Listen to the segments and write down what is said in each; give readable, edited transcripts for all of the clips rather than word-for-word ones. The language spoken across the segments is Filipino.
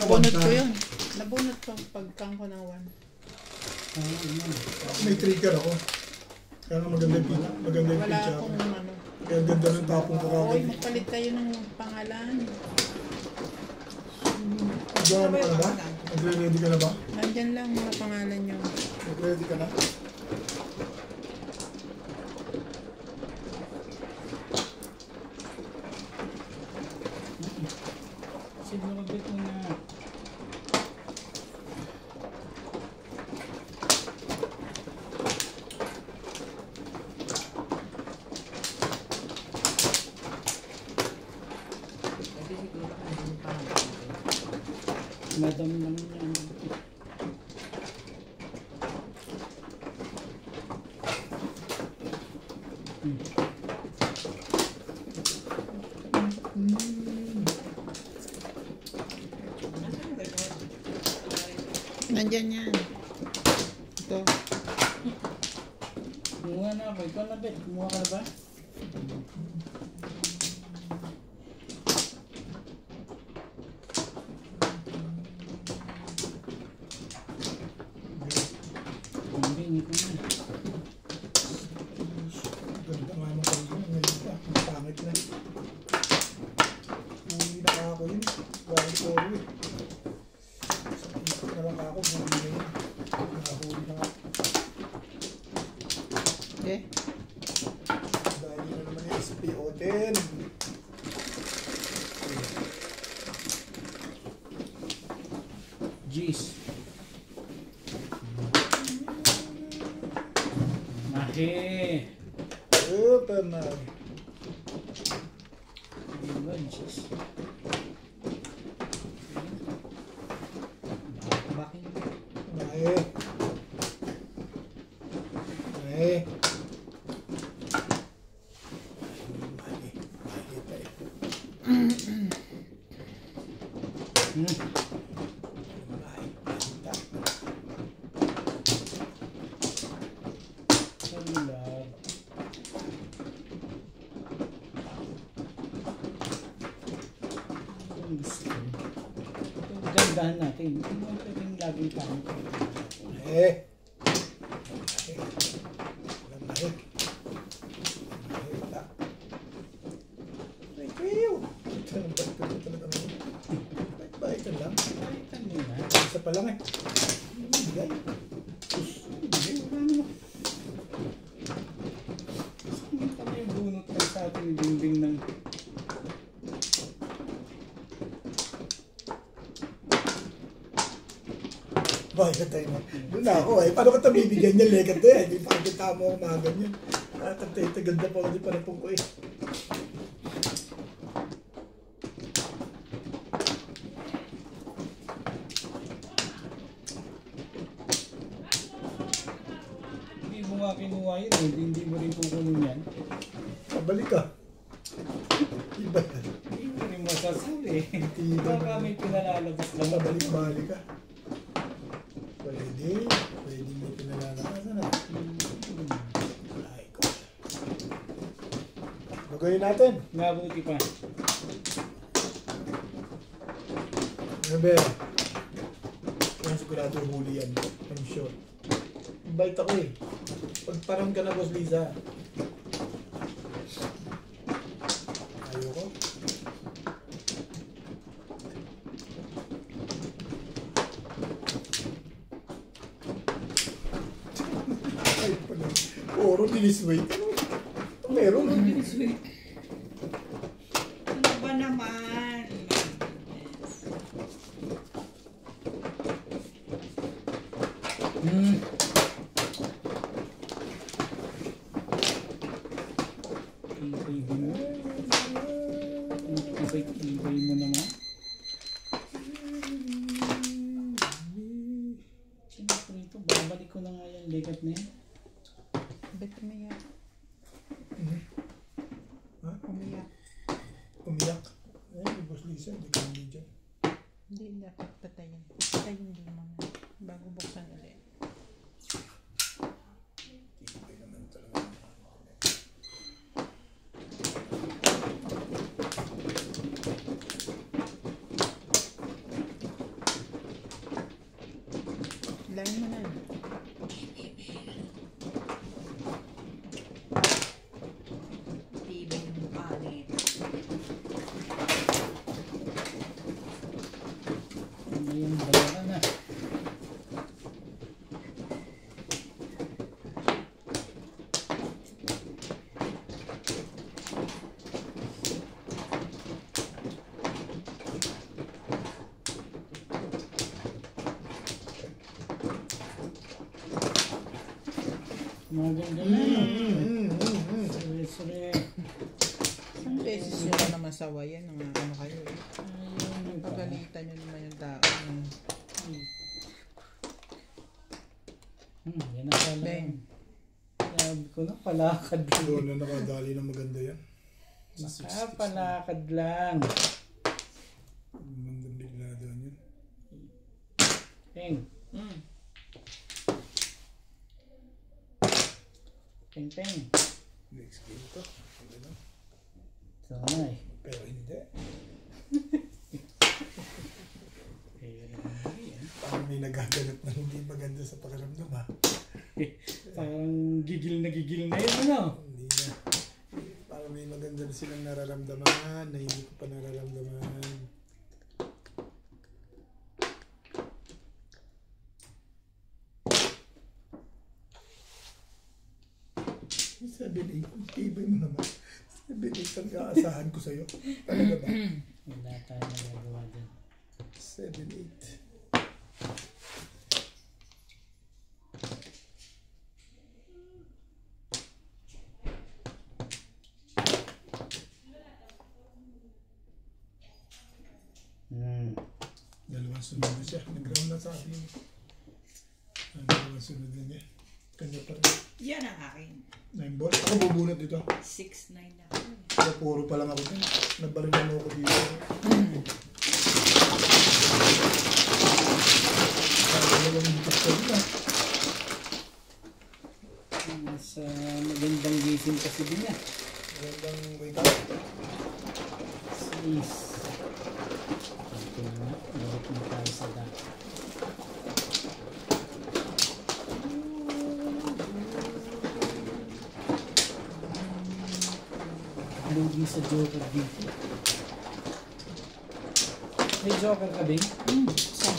Nabunot ko yun. Nabunot ko pagkang ko ng 1. May trigger ako. Kaya nga maganda yung pina. Maganda yung Wala picture. akong ano. Kaya ganda ng tapong ko Oy, kagad. magpalit kayo ng pangalan. Diyan ka na ba? Nagre-ready ka na ba? Nandyan lang mga pangalan nyo. Nag-ready ka na? Sige, magbit mo na. Madam lang yan. Nandyan yan. Ito. Kumuha na ako. Ikaw na, Bet. Kumuha ka na ba? Hindi ko na. Ganda nga naman kayo. Ngayon pa. Ang pangit na. Hindi na ako yun. Gawin ko rin. Sa na lang ako. Hindi na yun. Nakahuli na nga. Okay. Dahil na naman yung SPO10. Jeez. Mahe. Super na. Diba, jeez. Bakin. Nae. Nae. Mali. Mali pa eh. Mali. Celular. Ang gusto ko. Ito, gandahan natin. Hindi mo pwedeng laging pangit. Nae. Nae. Walang nae. Nae ta. Thank you. Ito ang bait ko talaga naman. Bait-baitan lang. Palitan mo na. Isa pa lang eh. Bigay. Hindi, wala naman. Hindi pa may bunot lang sa atin yung dingding ng... Bakit tayo na? Doon na ako eh. Paano ka ito bibigyan niya? Legat na eh. Hindi pa kita mo ako mga ganyan. Tatay-tagad na pa. Hindi pa na pong ko eh. Hindi mo nga kinuha yun eh. Hindi mo rin kukunin yan. Pabalik ka. Iba yan. Hindi mo rin masasuli. Iba Baka may pinalalabas lang. Pabalik-balik ka. Pwede. Pwede mo pinalalakasan na. Ay ko. Gagawin natin. Mabuti pa. Ano ba yan? Kaya sigurado huli yan. I'm sure. Bait ako eh. Pagparam ka na, Boss Liza. Ayoko. Ay pala. Puro dinisway. Meron. Ano ba naman? Ibay mo naman. Sino po ito? Babalik ko na nga yan. Legat na yan. Ba't umiyak? Ha? Umiyak. Umiyak. Ay, Boss Lisa, hindi ka hindi dyan. Hindi, dapat patayin. Patayin din muna. Bago buksan ulit. Tibay naman talaga. Patayin mo na. Tibay ng mukha nito. Ano yung dalawa na? Maganda na. Sure. Isang beses nyo na naman sawayan. Ano kayo eh. Pagalitan nyo naman yung tao. Yan na pala. Beng. Sabi ko na, palakad lang. Doon na nakadali na maganda yan. Palakad lang. Magandang biglado yun. Peng. Peng, peng. Next game to. Hindi na. Sana eh. Pero hindi. Parang may nagaganap na hindi maganda sa pakiramdam ha. Parang gigil na yun, ano? Hindi na. Parang may maganda na silang nararamdaman na hindi ko pa nararamdaman. Sabi na ibay mo naman. Sabi na ang kaasahan ko sa'yo. Talaga ba? Wala tayo nagagawa dyan. 7-8. Dalawang sunod na siya. Nag-round na sa akin. Dalawang sunod na niya. Kanya pa rin. Yan ang akin. 9 ball. Ako bubunot dito. 6-9 na ako. Pero puro pa lang ako din. Nabarilan mo ako dito. Dalawang hitas ko dito. Mas magandang gising kasi din niya. Magandang wake up. Sis. Ito na. Balik na tayo sa dati. Lugi sa Joker dito. May Joker ka, Bing? Saan?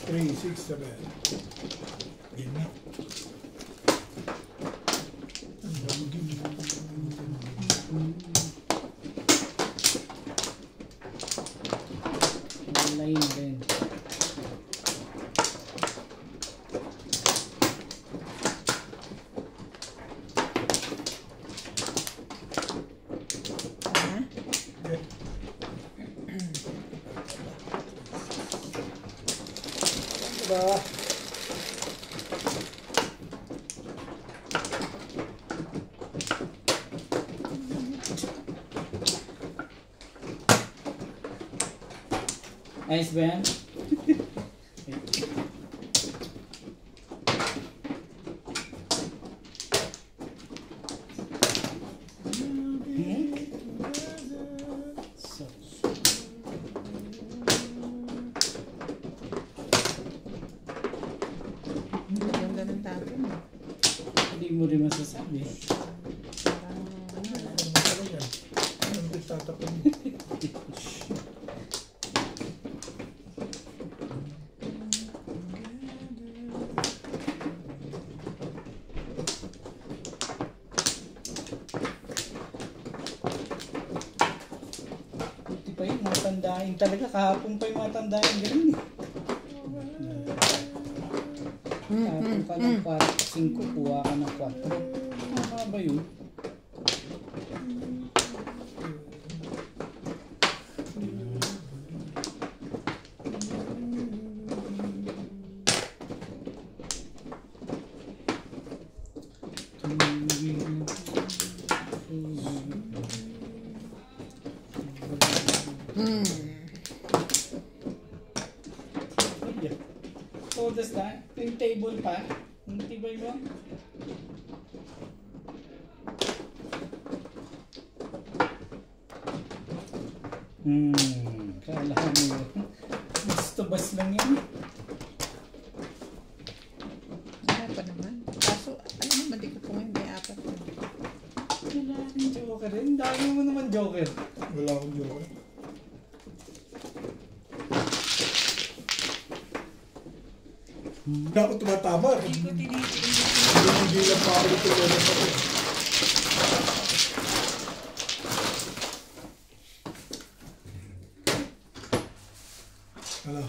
Three, 6, 7. Game na. Ang dami game. Line din. Ha? Okay. Diba? Ayos ba yan? So, Ganda ng tapon. hindi mo rin masasabi. Parang Ano masarap yan? Anong nagtatapon? Buti pa yun, matandain talaga. Kahapon pa yung matandain ganun eh. Kahapon ka ng 5, kuha ka ng 4. Tama ba yun? Todas na. Yung table pa. Yung tibay mo. Kala mo. Basta-bas lang yan. Wala pa naman. Kaso, alam naman, di ko po ngayon may apat na. Wala akong joker rin. Dami mo naman joker. Wala akong joke. Hindi ako tumatama. Hindi ko tinitingnan. Hindi lang pa ako dito. Hello.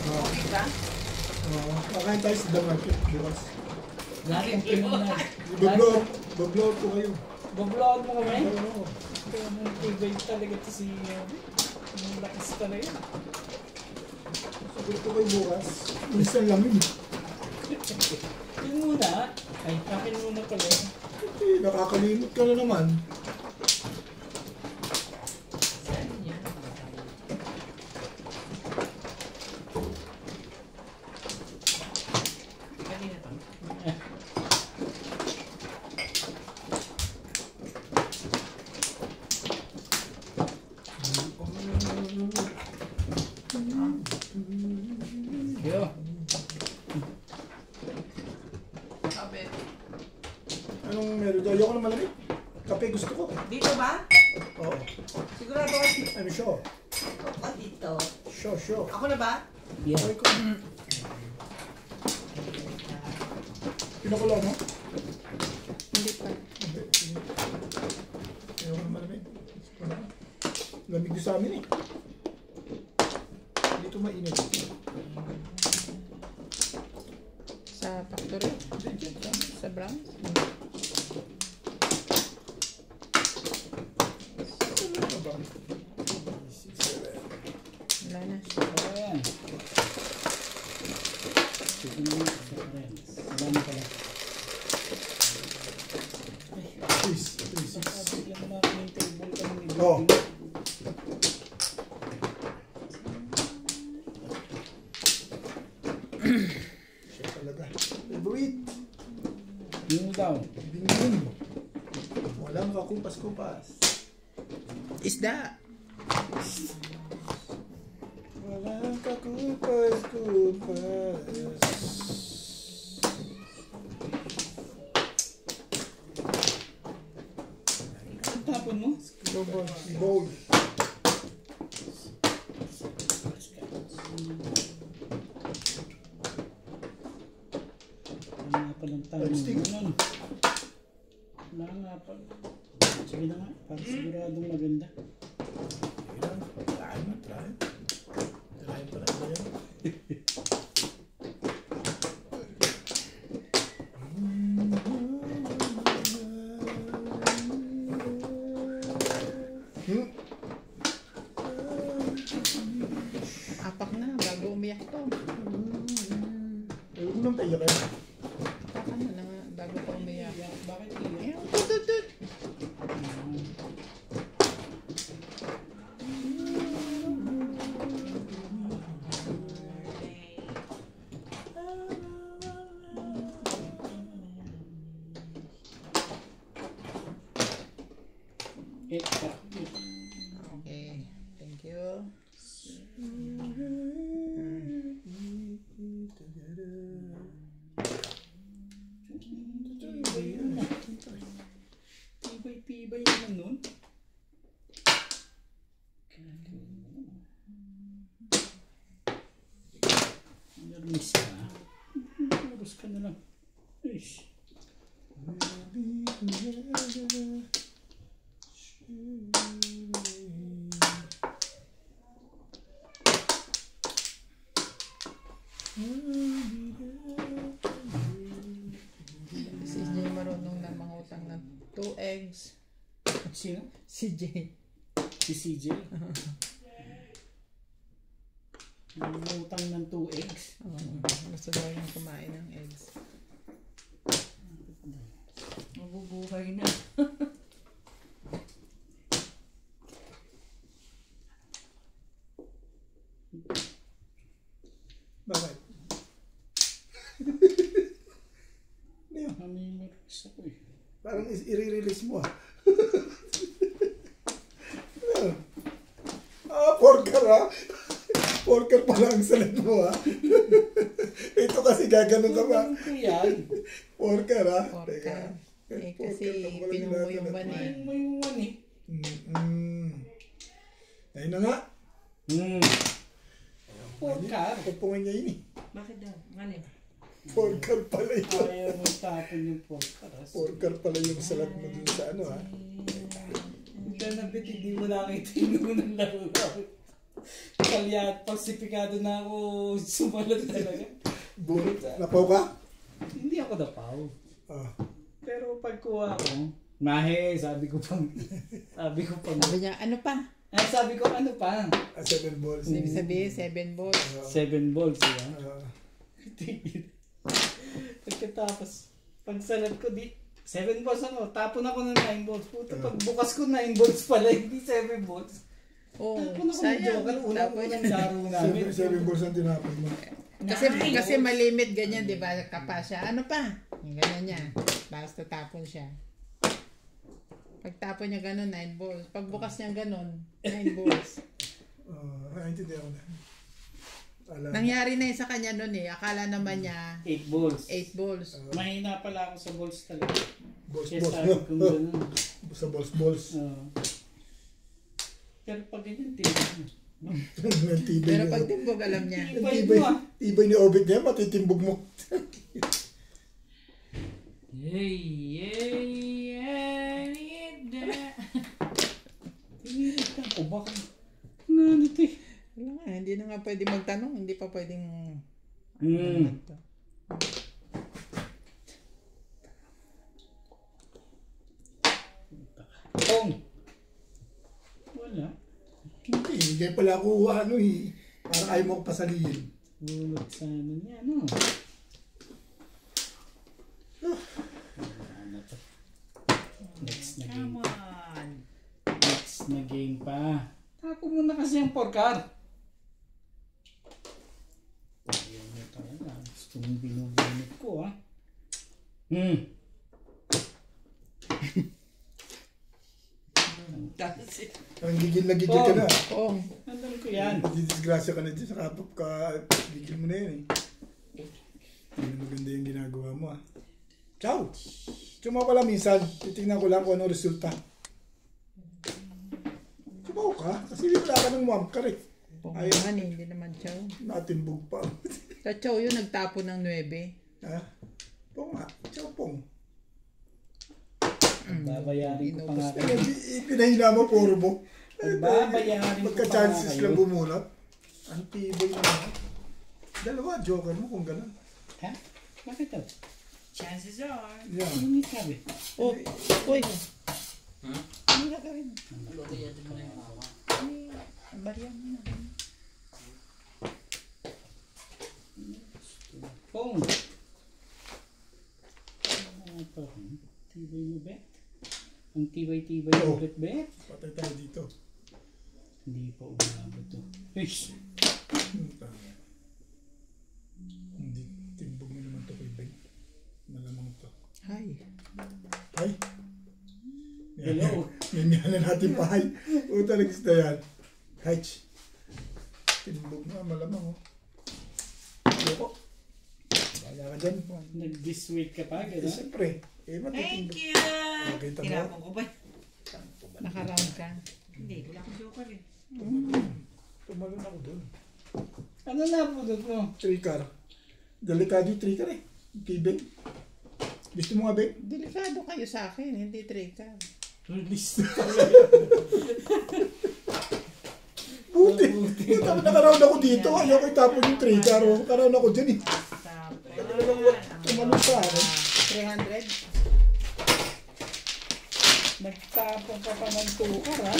Okay ba? Kakain tayo sa The Market bukas. Lahat ng pinunan. Bablow ko kayo. Bablog mo kami? Oo. Kaya mong tibay talaga ito si ang lakas talaga. Sabi ko kayo bukas. Minsan lang yun. Yun muna. Ay, akin muna pala. Nakakalimot ka na naman. Saan yan? Kanina to. Yo. Sabi. Anong meron doon? Ayoko na malamig. Kape gusto ko. Dito ba? Oo. Sigurado ka dito. I'm sure. Ako dito. Sure. Ako na ba? Yeah. Okay ko. Pinakulo mo? Hindi pa. Hindi. Ayoko na malamig. Lamig doon sa amin eh. Dito mainit. Sa factory? Sa Browns? Ano ba? Wala na. Ayan. Sige na mga sa friends. Wala na pala. Please. Bigyan mo natin yung table ka ng Oo. Siya talaga. Favorite. Yung daw. Bingin. Walang kakumpas-kumpas. Isda! Walang kakumpas-kumpas. Ang tapon mo? Bowl. Wala nga palang tanong. Stick. Ganun. Wala nga pa. Sige na nga. Para siguradong maganda. Try mo. Try pa lang ba yan? Apak na, bago umiyak to. Huwag mo nang paiyakin. Apak na nga, bago pa umiyak. Bakit iyak? Ayun, tututut! Okay, thank you. Tibay-tibay naman nun. Nermis ka. Nermis ka na lang. Ish. Si Jay marunong na mangutang ng 2 eggs. Sino? Si Jay. Si CJ. Nangutang ng 2 eggs. Gusto daw yung kumain ng eggs. Mabubuhay na. i-release mo ah. Porker ah. Porker pala ang salat mo ah. Ito kasi gaganon ka ba? Ano ko yan? Porker ah. Porker. Eh, Porker kasi ka pala pinumo yung ginaganon. ban eh. Ayun mo yung one eh. Ayun na nga. Porker. Pupungin niya yun eh. Bakit daw? Ngalim. Porker pala yun. Ayaw mo tapon yung porker. Porker pala yung salat mo dun sa ano ah. Hindi na bit, hindi mo nakita yung unang laro ko. Kalyat, pasipikado na ako sumalat talaga. Napaw ka? Hindi ako napaw. Ah. Pero pagkuha ko, mahe, sabi ko pang. Sabi niya, ano pa? Sabi ko, ano pa? 7 balls. Ibig sabihin, 7 balls. 7 balls, diba? Ah. Pagkatapos, pagsalat ko, 7 balls ano, tapon ako ng 9 balls. Puta, pagbukas ko 9 balls pala, hindi 7 balls. Oh, Tapon ako ng sayang. joker, unang-unang laro namin. 7 balls ang tinapon mo. Kasi malimit ganyan, di ba? Kapasya. Ano pa? Yung ganyan niya. Basta tapon siya. Pagtapon niya ganun, 9 balls. Pagbukas niya ganun, 9 balls. Naintindihan ko na. Nangyari na yun sa kanya nun eh. Akala naman niya 8 balls. 8 balls. Mahina pala ako sa balls talaga. Kaya Balls. sabi ko gano'n. Sa balls. Pero pag ganyan, tibay mo. Pero pag timbog, alam niya. Tibay ni Obit niya, matitimbog mo. Pinilit ka. O baka nga nito eh. Wala nga, hindi na nga pwede magtanong. Hindi pa pwedeng... Tong. Wala. Hindi pala ako ano eh. Parang ayaw mo ko pasalihin. Bulot sa ano niya, no? Wala na to. Next na game. Come on. Next na game pa. Tapo mo na kasi ang porkar. Ayaw mo talaga. Gusto mong binubunot ko, ha? Ang gigil na gigil ka na. Oo. Nandun ko yan. Didisgrasya ka na dyan sa kapap ka. Gigil mo na yun eh. Hindi maganda yung ginagawa mo ah. Ciao! Tsuma ko lang minsan. Titignan ko lang kung ano resulta. Tsuma ka? Kasi wala ka ng muamkar eh. Ayaw nga eh, hindi naman chow. Natimbog pa. Sa chow yun, nagtapo ng 9. Ha? Pong nga. Ciao pong. Babayarin ko pa nga kayo. Pinahina mo, puro mo. Babayarin ko pa nga Magka-chances kayo. lang bumunot. Ang tibay naman. Dalawa, joker mo kung gano'n. Ha? Bakit daw? Chances are. Yeah. Ano may sabi? Oh, uy. Ano na gawin? Luluyatin mo na yung mama. Bariyan mo na. Pong! Ano pa? Tibay mo bet? Ang tibay-tibay mo Oh. bet? Patay tayo dito. Hindi pa umabot to. Fish! Hindi. Timbog mo naman ito kay Ben. Malamang ito. Hi. Ay! Hello! Yan na natin pa. Ay! Uta nagista yan. Hitch. Timbog na. Malamang oh. Loko. Wala ka dyan. Nag-disweight ka pa, Eh, gano'n? siyempre. Eh, Thank matitimbog. you! Nakita mo? Tinapon ko ba? Naka-round ka. Hindi, wala akong joker eh. Tumalon ako doon. Ano na po doon mo? 3-car. Delikado yung 3-car eh. Tibig. Gusto mo nga, Ben? Delikado kayo sa akin, hindi trika. Release. Buti. Nakaround ako dito. Ayaw ko itapon yung 3-car. Nakaround ako dyan eh. Tumalon sa akin. 300? Nagtapon ka pa ng tukar, ha?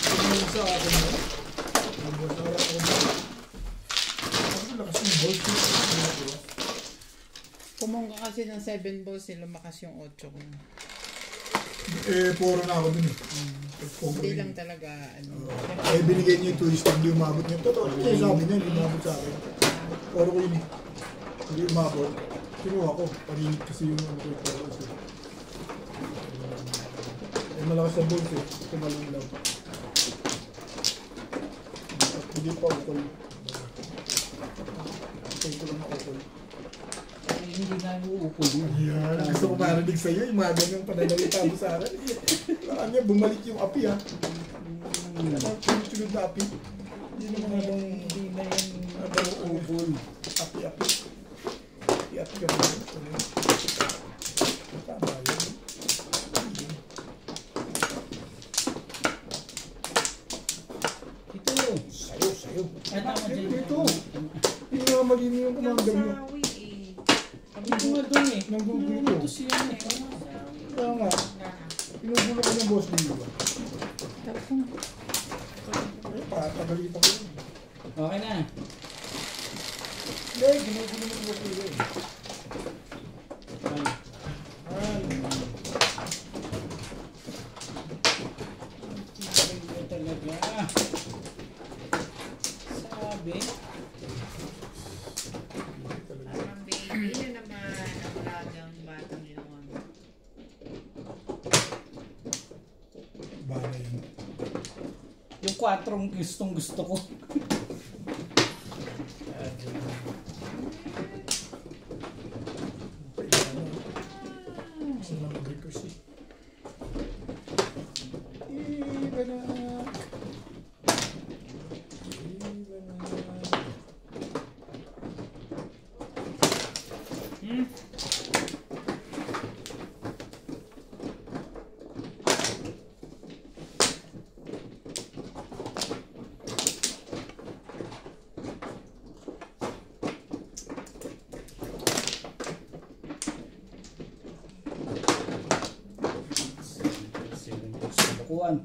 Tumalon sa akin. Nagwala ako dyan. Ang lakas ng ball. Pumunga kasi ng 7 balls, lumakas yung 8 ko. Eh, puro na ako dun eh. Hindi lang talaga, ano. Eh, binigay niyo yung twist. Hindi umabot niya. Totoo. Hindi sabi niya. Hindi umabot sa akin. Puro ko yun eh. Hindi umabot. Kinuha ko. Parinit kasi yung ano ko ito. Eh, malakas sa bulls eh. Tumalong lang. Hindi pa ukol. Ito lang na ukol. Hindi na uupol yun. Yan. Gusto ko marinig sa'yo. Yung mga ganyang pananalita mo sa akin. Saan niya bumalik yung api ha. Sunod na api. Hindi naman habang Hindi na yan habang uupol. api-api. Api-api ka naman. Tama yun. Ito. Sayo. Ay, tama dyan. Ito. Hindi nga malino yung kumandam mo. Sawi eh. Ito nga doon eh. Nanggugulo ko. Ito siya eh. Kaya nga. Pinugulo ko ng boss dito ba? Eh, patagalitan ko yun. Okay na. Hindi, ginugulo mo yung boss dito. Ay. Ito talaga. Sabi. Parang baby na naman ang lagang batang ginawa mo. Bala yun. Yung 4 gustong gusto ko. Gusto na mag-request eh. Iba na. Kuan.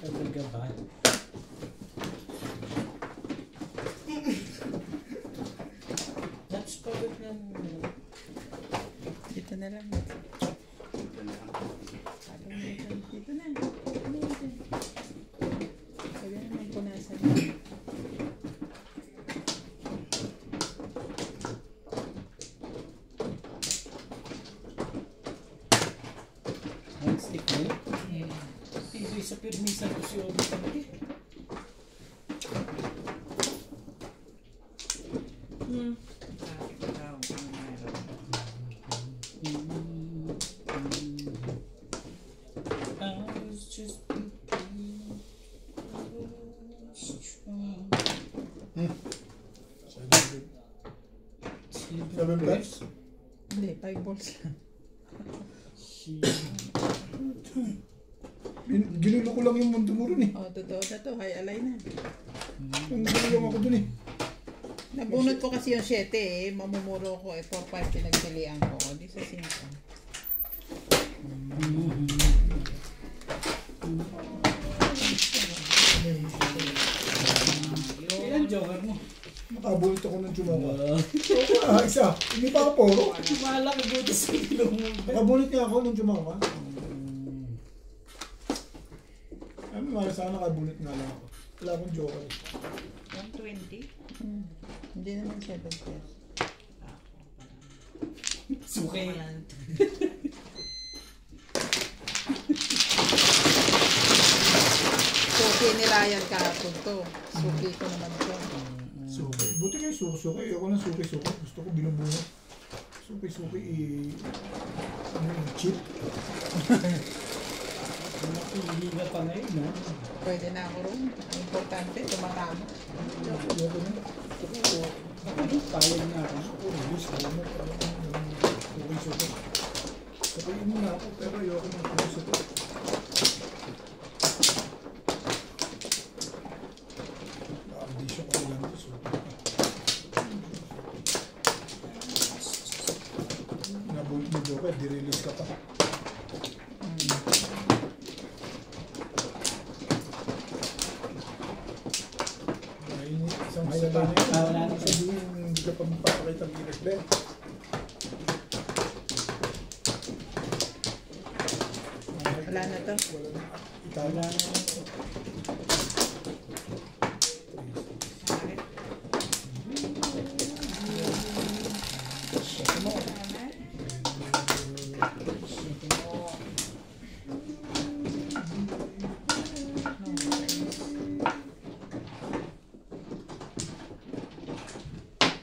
Talaga ba? That's pagod na. Dito na lang. Dito na. Sabi na magpunasan. Ang stick mo? Ito isa permisa ko siya ulit talaga. Sabi ko daw kung meron. I was just strong. 7 bucks? Hindi, 5 balls lang. Ginulo ko lang yung mundo mo rin eh. Oh, totoo na to. Hay, alay na. Nanggulo ako dun eh. Nabunot ko kasi yung 7 eh. Mamumuro ko eh. 4-5 pinagpilian ko. O, di sa 5. Ilan joker mo? Nakabulot ako ng tsumama. Ah, isa. Hindi pa ako poro. Malaki buti sa ilong mo. Nakabulot nga ako ng tsumama. Ano nga, sana nakabulot nga lang ako. Wala akong joker. 120? Hindi naman 7 pairs. Suki. Suki ni Ryan kahapon to. Suki ko naman to. Suki. Buti kayo suki. Ayoko ng suki-suki. Gusto ko binubunot. Suki-suki ano yung chip? Nakihila pa ngayon, ha? Pwede na ako rin. Ang importante, tumatama. Ayoko na. Payag na ako. Release ko na. Suki-suki. Sabihin mo na ako pero ayoko ng suki-suki. Hindi siya ko lang suki. di-release ka pa. Ay, isang halaga na yun. Wala na. Sabihin, hindi ka pa magpapakita ng Guinness Bet. Wala na to. Wala na. Itala na.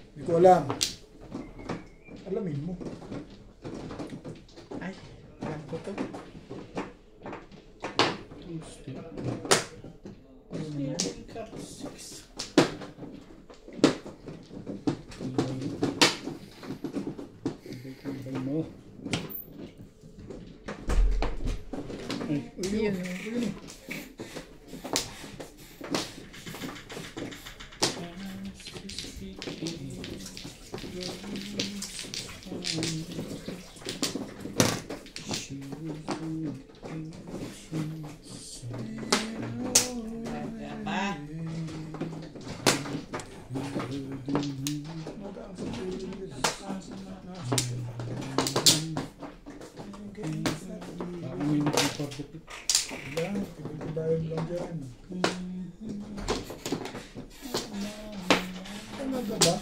Hindi ko alam. Alamin mo. Ay, alam ko to. Ayun. Ayun. Wala, pinagbabayad lang dyan. Ano ba ba?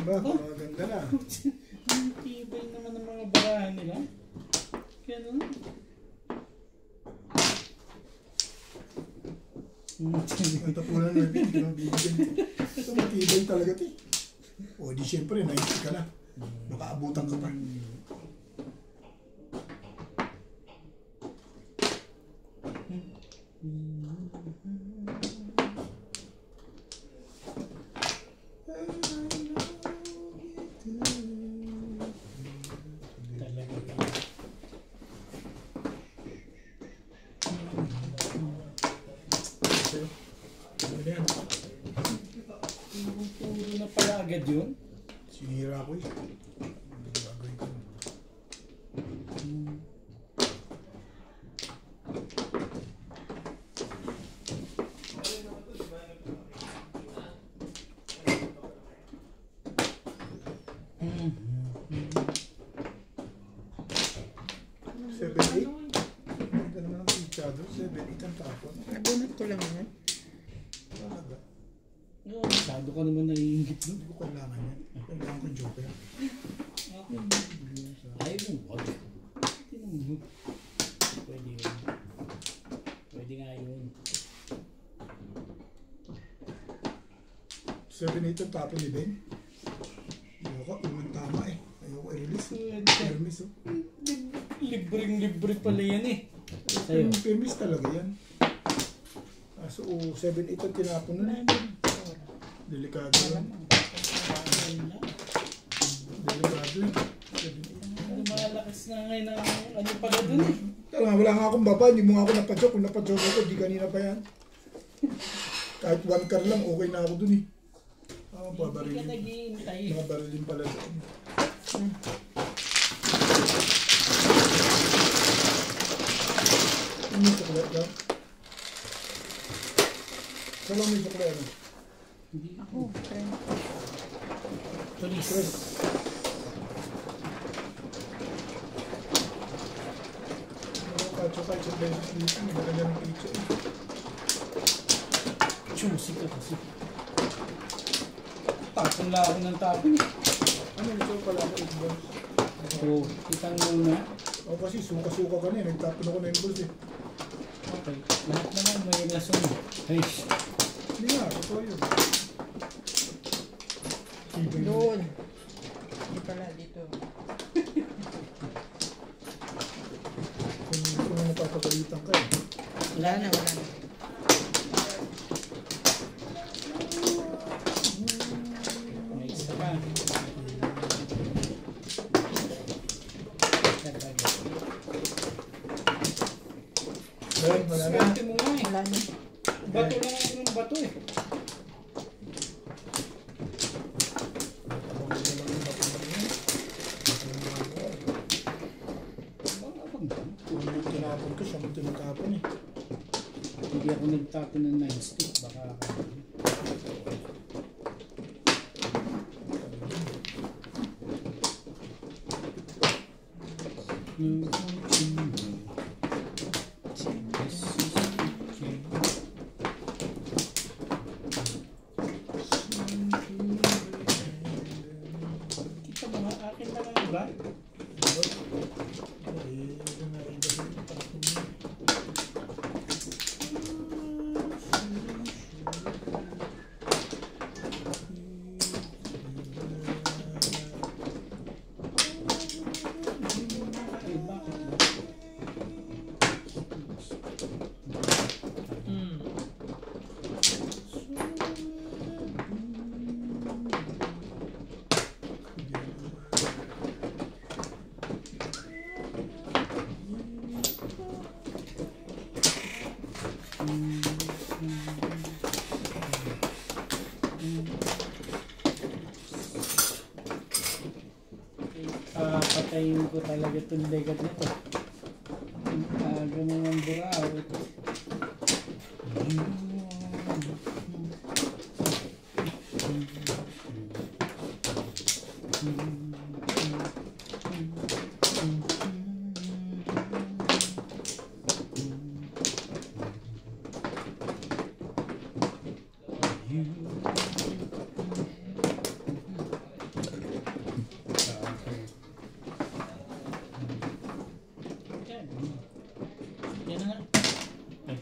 Diba? Maganda na. Ang tibay naman ng mga barahan nila. Kaya naman. Ang tapunan na hindi ko bibigyan. Ito matibay talaga ito eh. O di syempre, 90 ka na. Baka abutan ka pa. Ano yan? Puro na pala agad yun. Sinira ko eh. Ano gagawin ko? Seven, eight. Ganda naman ang pitsado. 7-8 ang tapon. Nabunot ko lang yun. Talaga. Masyado ka naman naiingit nun. Hindi ko kailangan yan. Kailangan ko yung joker. Ay, wag. Tinan mo. Pwede yun. Pwede nga yun. 7-8 ang tapon ni Ben. Ayoko, unang tama eh. Ayoko i-release. Pwede. Permis oh. Libreng-libre pala yan eh. Sa'yo. Permis talaga yan. So, 7-8 ang tinapon nun eh. Delikado yan. Delikado eh. 7-8. Ano malakas na ngayon ang ano pala dun eh. Kaya nga, wala nga akong baba. Hindi mo nga ako napadjok. Kung napadjok ako, di kanina pa yan. Kahit 1 car lang, okay na ako dun eh. Hindi ka Babarilin. naghihintay. Mga barilin pala doon. Ano yung suklet daw? Saan lang may suklet ano? Ako, friend. Tulis. Stress. Kahit sa beses dito, maganda ng pizza eh. Choosy ka kasi. Tapon lang ako ng tapon eh. Ano ito pala ako 8 balls? Oo, kitang muna. O kasi suka-suka ka na eh, nagtapon ako 9 balls eh. Okay. Lahat naman may lason. Ay, Hindi nga, totoo yun. Ibig Doon. Hindi pala dito. kung napapagalitan ka eh. Wala na, wala na. ako nagtapo ng 9 stick, baka kita mo nga, akin na lang ba? Ay, bakit ba? Patayin ko talaga itong legat na to. Ganun ang buraw. Yan na nga. Ay.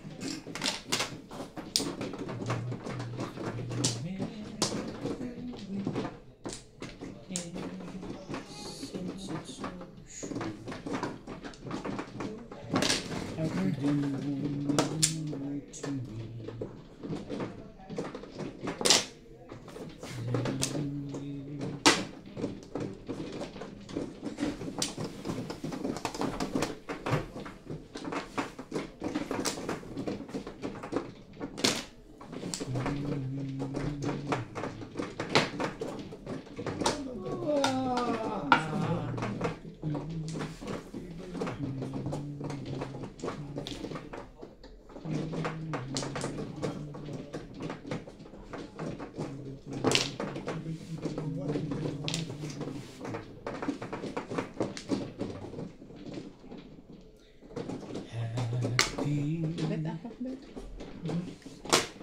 Bet ako, bet.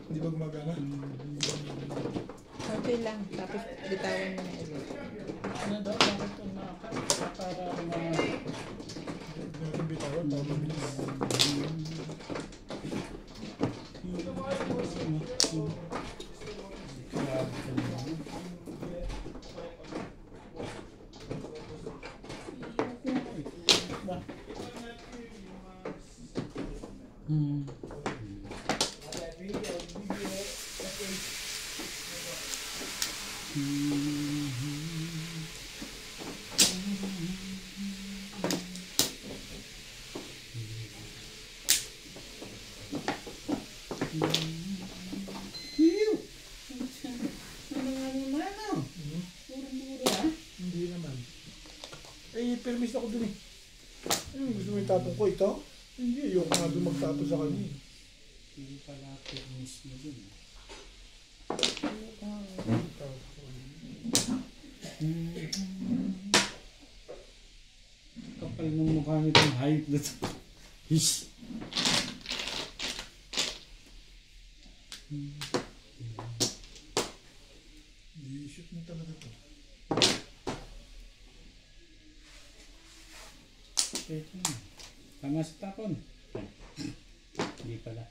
Hindi ba gumagana? Konti lang. Tapos bitawan mo na ulit. Ano daw? Bakit ito nakakita para Natin bitawan, tao mabilis. Hindi naman. Eh, permis ako dun eh. Gusto mo itapon ko ito? Hindi, ayoko nga dun magtapon sa kanya eh. Hindi pala mismo dun. Kapal ng mukha nitong hype na ito. Hish! I-shoot mo talaga to. Ito na. Tama sa tapon. Hindi pala.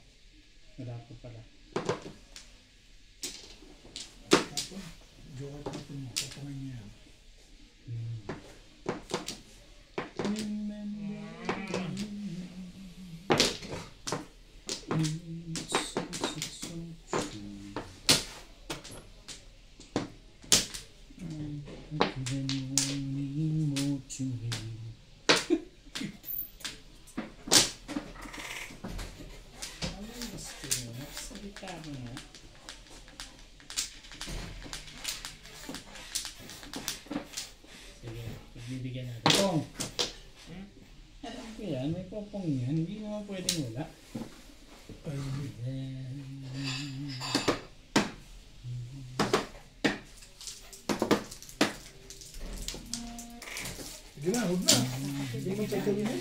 Wala ko pala. Tapon. Joker tapon mo. Tapangin niya yan. Bibigyan natin. Pong! Alam ko yan, may popong yan. Hindi naman pwedeng wala. Ay, Hindi na, huwag na. Hindi mo tsatawin mo.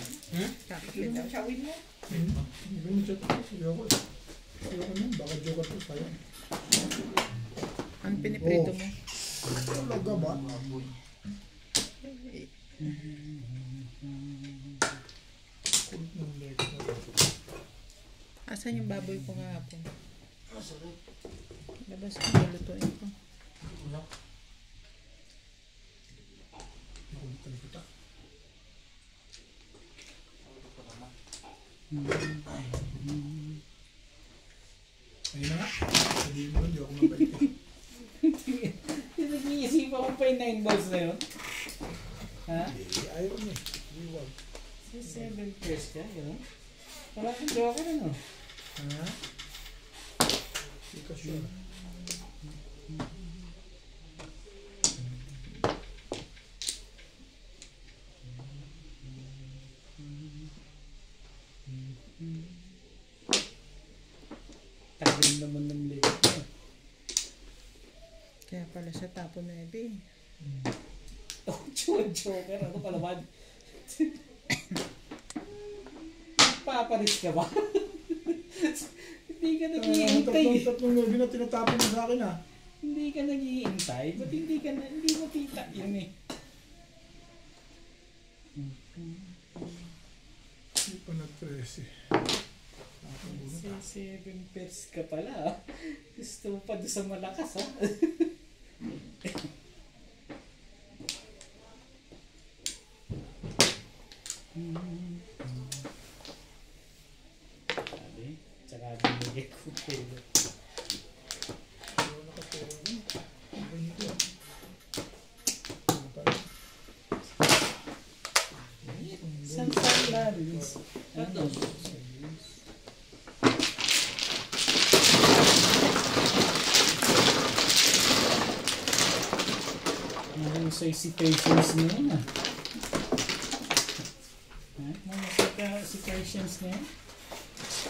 Kakapit daw. Chawin mo. Hindi mo tsatawin. Ayoko. Ayoko nun, baka joker to sa'yo. Ang piniprito mo? Talaga ba? Kulit ng leg mo. Asan yung baboy ko kahapon? Labas ko, lulutuin ko. Nakulitan kita. Ayun na nga. Sabihin mo nun, di ako mabait eh. Nag-iisipan ko pa yung 9 balls na yun. Ha? Ayaw niya eh. Hindi wag. Si 7 pairs ka, yun? Wala kang joker ano? Ha? Hindi ka sure. Tagal naman ng leg mo. Kaya pala sa tapo 9 eh. Oh, joker. Ano ka naman? Paparis ka ba? Hindi ka nag-iintay. Tatlong nervy na tinatapon mo sa akin ah. Hindi ka nag-iintay. Ba't hindi mo kita yun eh? Hindi pa nag-13. Si 7 pairs ka pala ah. Gusto mo pa doon sa malakas ah. Sabi, tsaka binigay ko pelo. San Larins. Ano? Mahusay si Patience na yun ah. Mahusay si Patience na yun.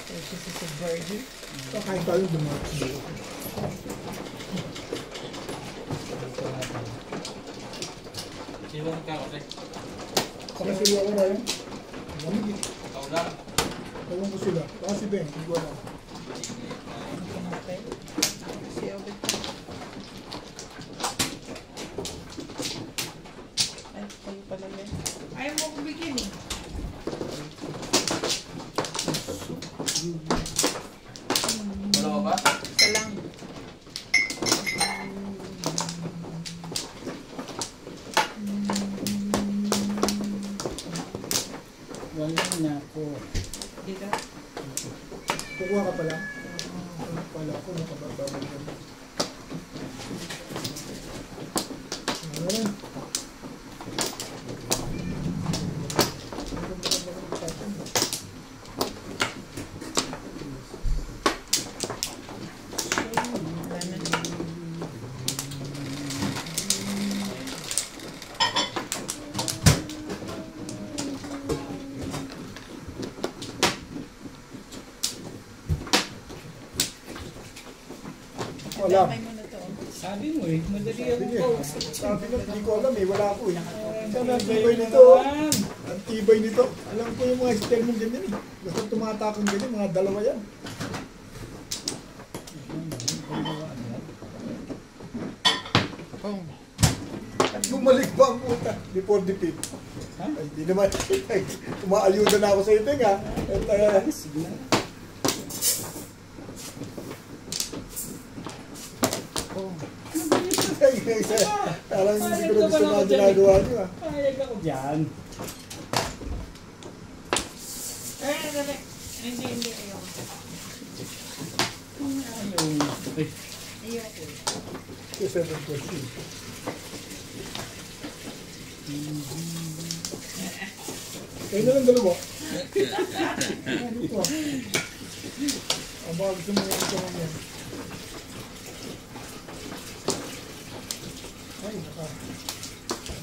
Kasi sa virgin. Kakain tayo dumating. Sino ang kakasay? Pakasili ako na yun. Lamig eh. Ikaw lang. Tawang ko sila. Baka si Ben, hindi ko alam. Ang pumatay. Si Obed. Ay, kayo pala yan. Ayaw mo ko bigyan eh. Wala ka ba? Isa lang. Wala na ako. Dito. Kukuha ka pala. Pala ako, nakabababag ka na. Ano rin? Wala na. Wala. Damay mo na to. Sabi mo eh, madali ako Sige. kausap. Sabi ko, hindi ko alam eh. Wala ako eh. Sana ang Tibay tibay na nito. naman. Ang tibay nito. Alam ko yung mga style mong ganyan eh. Basta tumatakang ganyan, mga dalawa yan. Oh. At bumalik pa ang puta before the pit. Ha? Ay, di naman. Ay, umaayuda na ako sa iting ha. At Sige na. Oh. parang hindi ko na gusto mga ginagawa niyo ha. Payag ako dyan. Ay, dali. Hindi. Ayaw. Ayaw mo. Ay, Ayaw ko. Yung 7 question. Kayo na lang dalawa. Ano ito ah? Ang baka gusto mo yung ito lang yan. Ay, naka.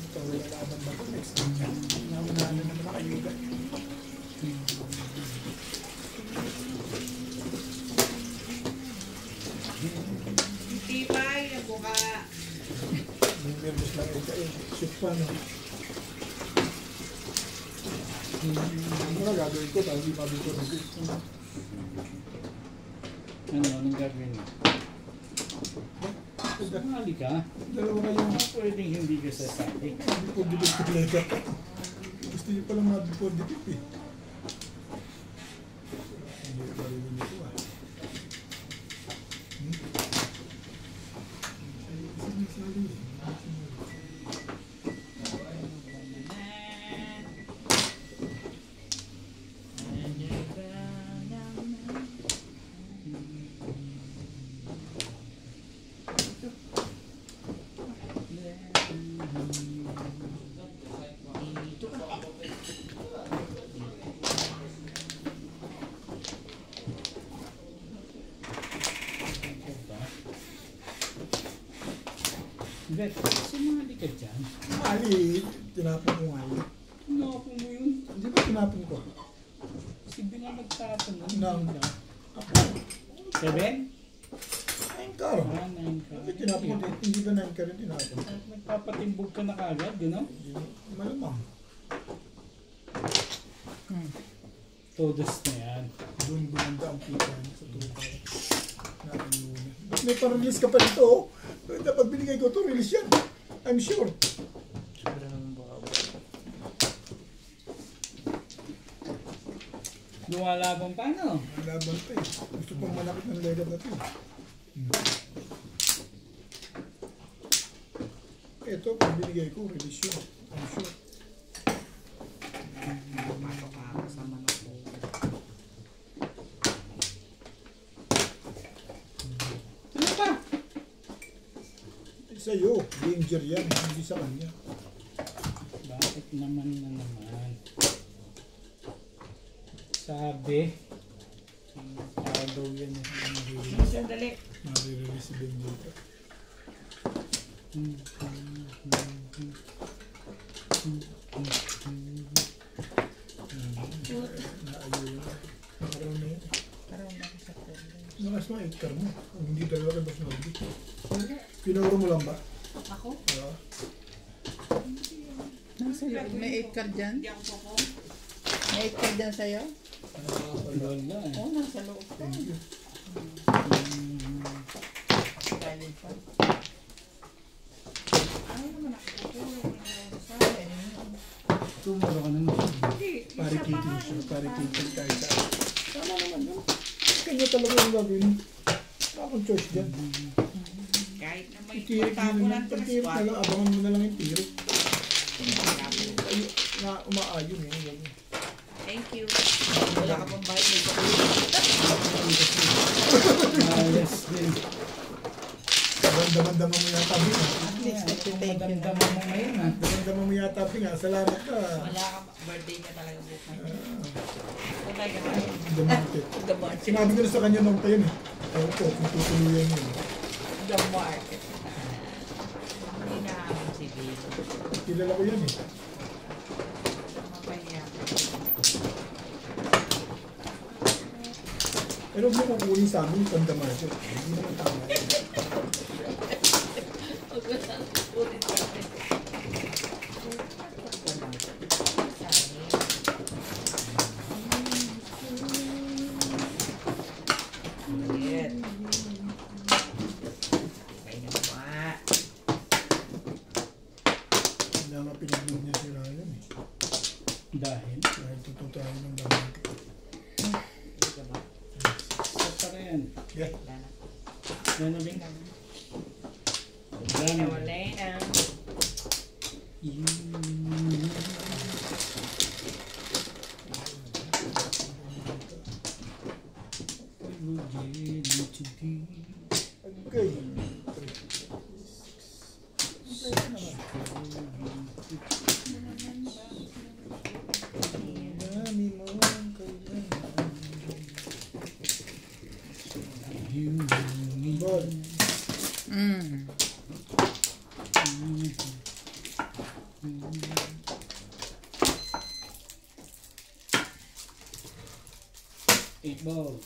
Ito, wala laban ba ito? Next time. Naman naman ang ayuda. Tibay, nagbuka. May nervous lang ito eh. Shoot pa no. Ano na gagawin ko, tapos di mabito dito. Anong gagawin mo? Sumali ka? Dalawa kayong Pwedeng hindi ka sasali. before the bicicleta. Gusto niyo palang mga before the tip eh. Hindi ko parinig ito ah. Sali eh. Bet, sumali ka dyan. Ali, tinapon ko nga yun. Tinapon mo yun. Hindi ba tinapon ko? Si Bing ang nagtapon. Nang, ako, 7? 9 car. 9 ka. Bakit tinapon din? Hindi ba 9 car rin tinapon? Nagpapatimbog ka na kagad, gano'n? Malamang. Todos na yan. Doon bumanda ang kita niya sa tupa. Nakayuna. Ba't may pa-release ka pa rito? Oh? Dapat binigay ko ito, release yan. I'm sure. Sobra naman baka. Lumalaban pa, no? Laban pa eh. Gusto pang malakit ng legat na ito. Ito, pag binigay ko, release yun. I'm sure. Pasok ka kasama na po. Ano pa? Sa'yo, danger yan, hindi sa kanya. Bakit naman na naman? Sabi, para daw yan yung Sandali. Marirelease si Ben dito. Naayun. Nakaraw na yun. Karoon ako sa tuloy. Nakas mo, 8 car mo. Kung hindi dalawa ka, mas nabili. Pinauro mo lang ba? Ako? Oo. Nasa loob. May 8 card dyan? Hindi ako po. May 8 card dyan sa'yo? wala eh. Oo, nasa loob. Thank you. Galing pa. Ano naman ako? Sa akin. Tumuro ka naman. Parikiting siya. Parikiting tayo sa akin. Tama naman yun. Kanya talaga yung gagawin. Wala akong choice dyan. Kahit na may Itirik pagtapo din ng naman. Pagtirik na lang, abangan mo na lang yung tirik. Ay, na umaayon eh. Thank you. Wala ka pang bayad. Ayos din. Damdaman mo yata, Bing. At least, thank you. Madamdaman mo ngayon ah. Damdaman mo yata, Bing. Salamat ka. Wala ka. Birthday niya talaga bukas. Talaga. Damantit. The market. Sinabi ko na sa kanya nung tayo eh. Ayaw ko, kung tutuloyan yun. The market. Hindi na ako si Dave. Kilala ko yan eh. Mapaya. Pero huwag mo kukunin sa amin yung pandamato. Hindi naman tama yun. Huwag mo saan ulit ka. Hindi nga pinag-vlog niya si Ryan eh. Dahil, Dahil totoo tayo ng damage. sa tarayan. Yeah. Ano Bing? Wala Dami. na. Okay. Dami mo ang kailangan. Ball. Mm. Eight balls.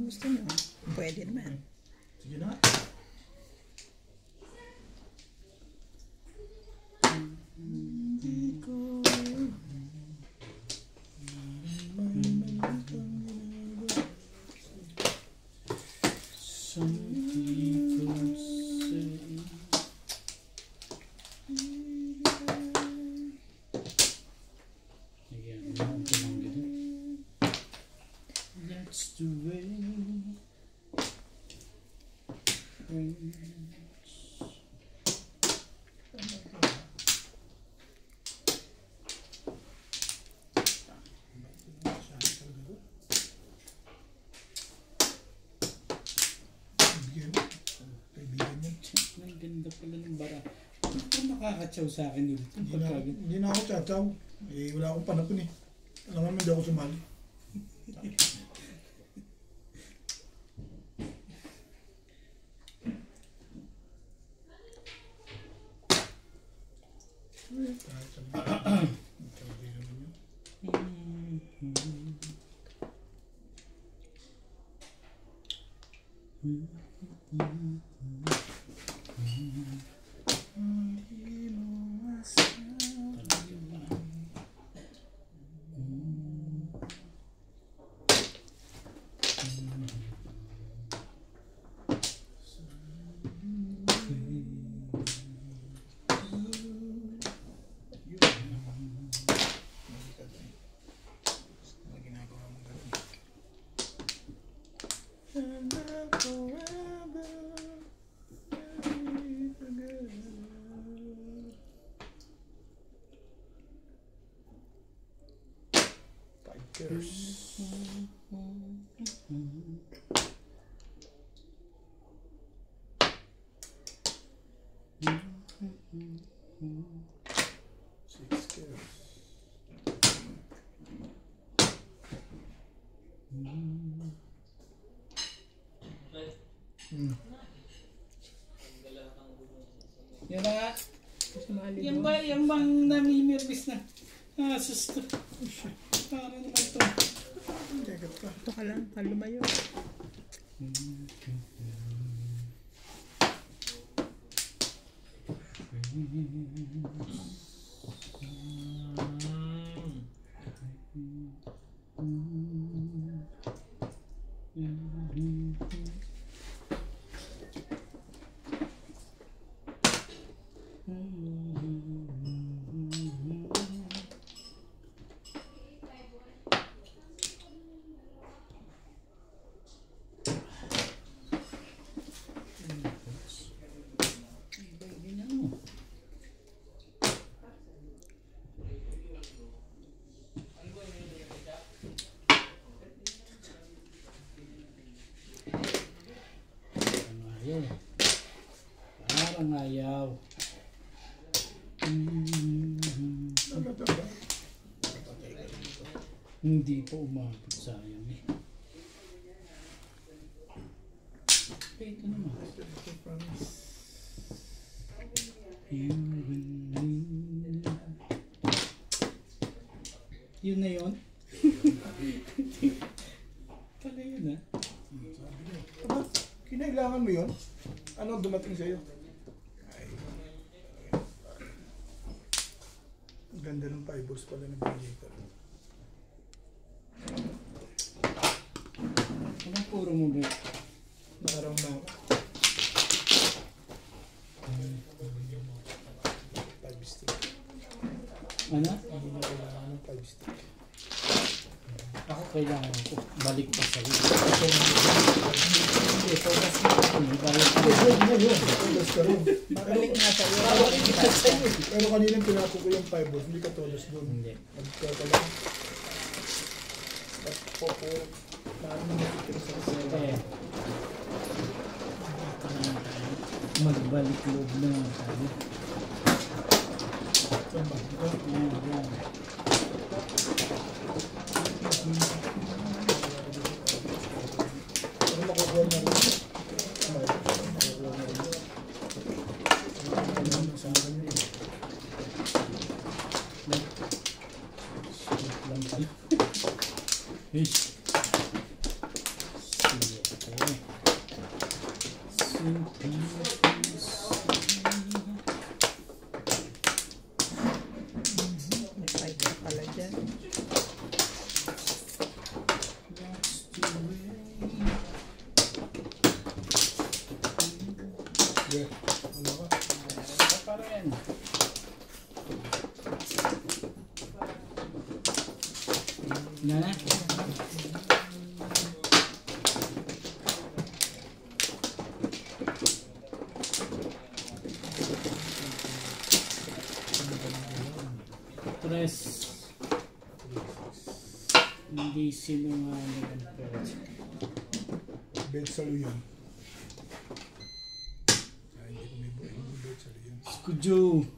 gusto nyo. Pwede naman. Sige na. Some people say again, no, that's the way ang ganda pala ng bara. Ito nakakatsaw sa akin ulit. Hindi na ako tsatsaw. Eh, wala akong panapon eh. Alam naman hindi ako sumali. Yan na nga. Yan ba? Yan bang namimirvis na? Ah, susto. Paano naman ito? Teka pa. Ito ka lang, kalumayo. Parang ayaw. Hindi po umabot, sayang eh. Ito naman. You and me. Yun na yun? Pala yun ah. Aba, kinailangan mo yun? Ano dumating sa'yo? Ang ganda ng fibers pala ng vibrator. Anong puro mo ba? Nakaraw na ako. 5 stick. Ano? Hindi na kailangan ng 5 stick. Ako kailangan ko. Balik pa sa'yo. Hindi, focus mo ako. May bayad ko. Todos ka rin. Babalik nga sa'yo. Pero kanina pinako ko yung fibers, hindi ka todos doon. Hindi. Magkaya ka lang. At popo. Paano mo nakikita sa kasama? Eh. Magbalik loob na nga tayo. Saan ba? Yan, yan. Pero makukuha na rin. Makukuha na rin. Sa akin din. Sweet lang pala. Ish. Sige. May fighter pala dyan. Yeah. Ano ka? Ito pa rin. Yan na. Tres. Hindi sinungaling ang pera. Bed sa luyan. Ay, hindi ko may bed sa luyan. Skudyo.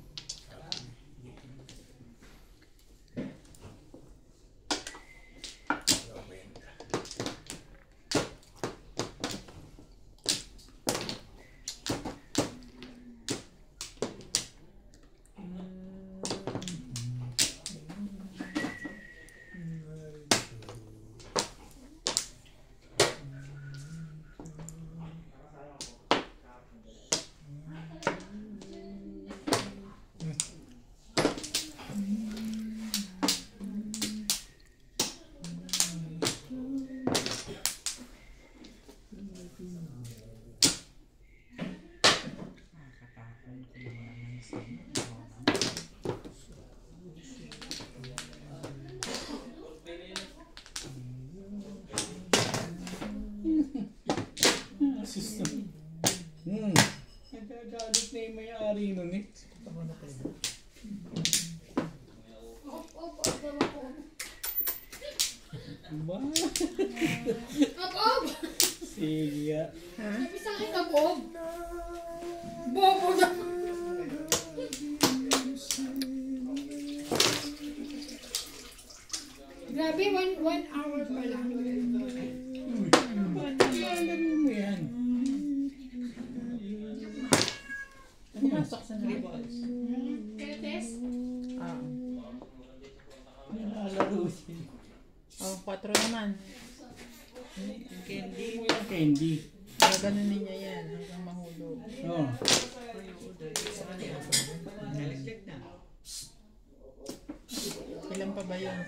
System. Nagagalit na yung may-ari nun eh. Ba? Abob! Sige nga. Sabi sa akin, Abob! Bobo na! Grabe, one hour pa lang. Ba't nalaro mo yan? Pumasok sa neighbors. Kaya test? Ah. Nilalaro siya. Oh, 4 naman. Candy mo yung candy. Gaganunin niya yan hanggang mahulog. Oo. Ilan pa ba yun?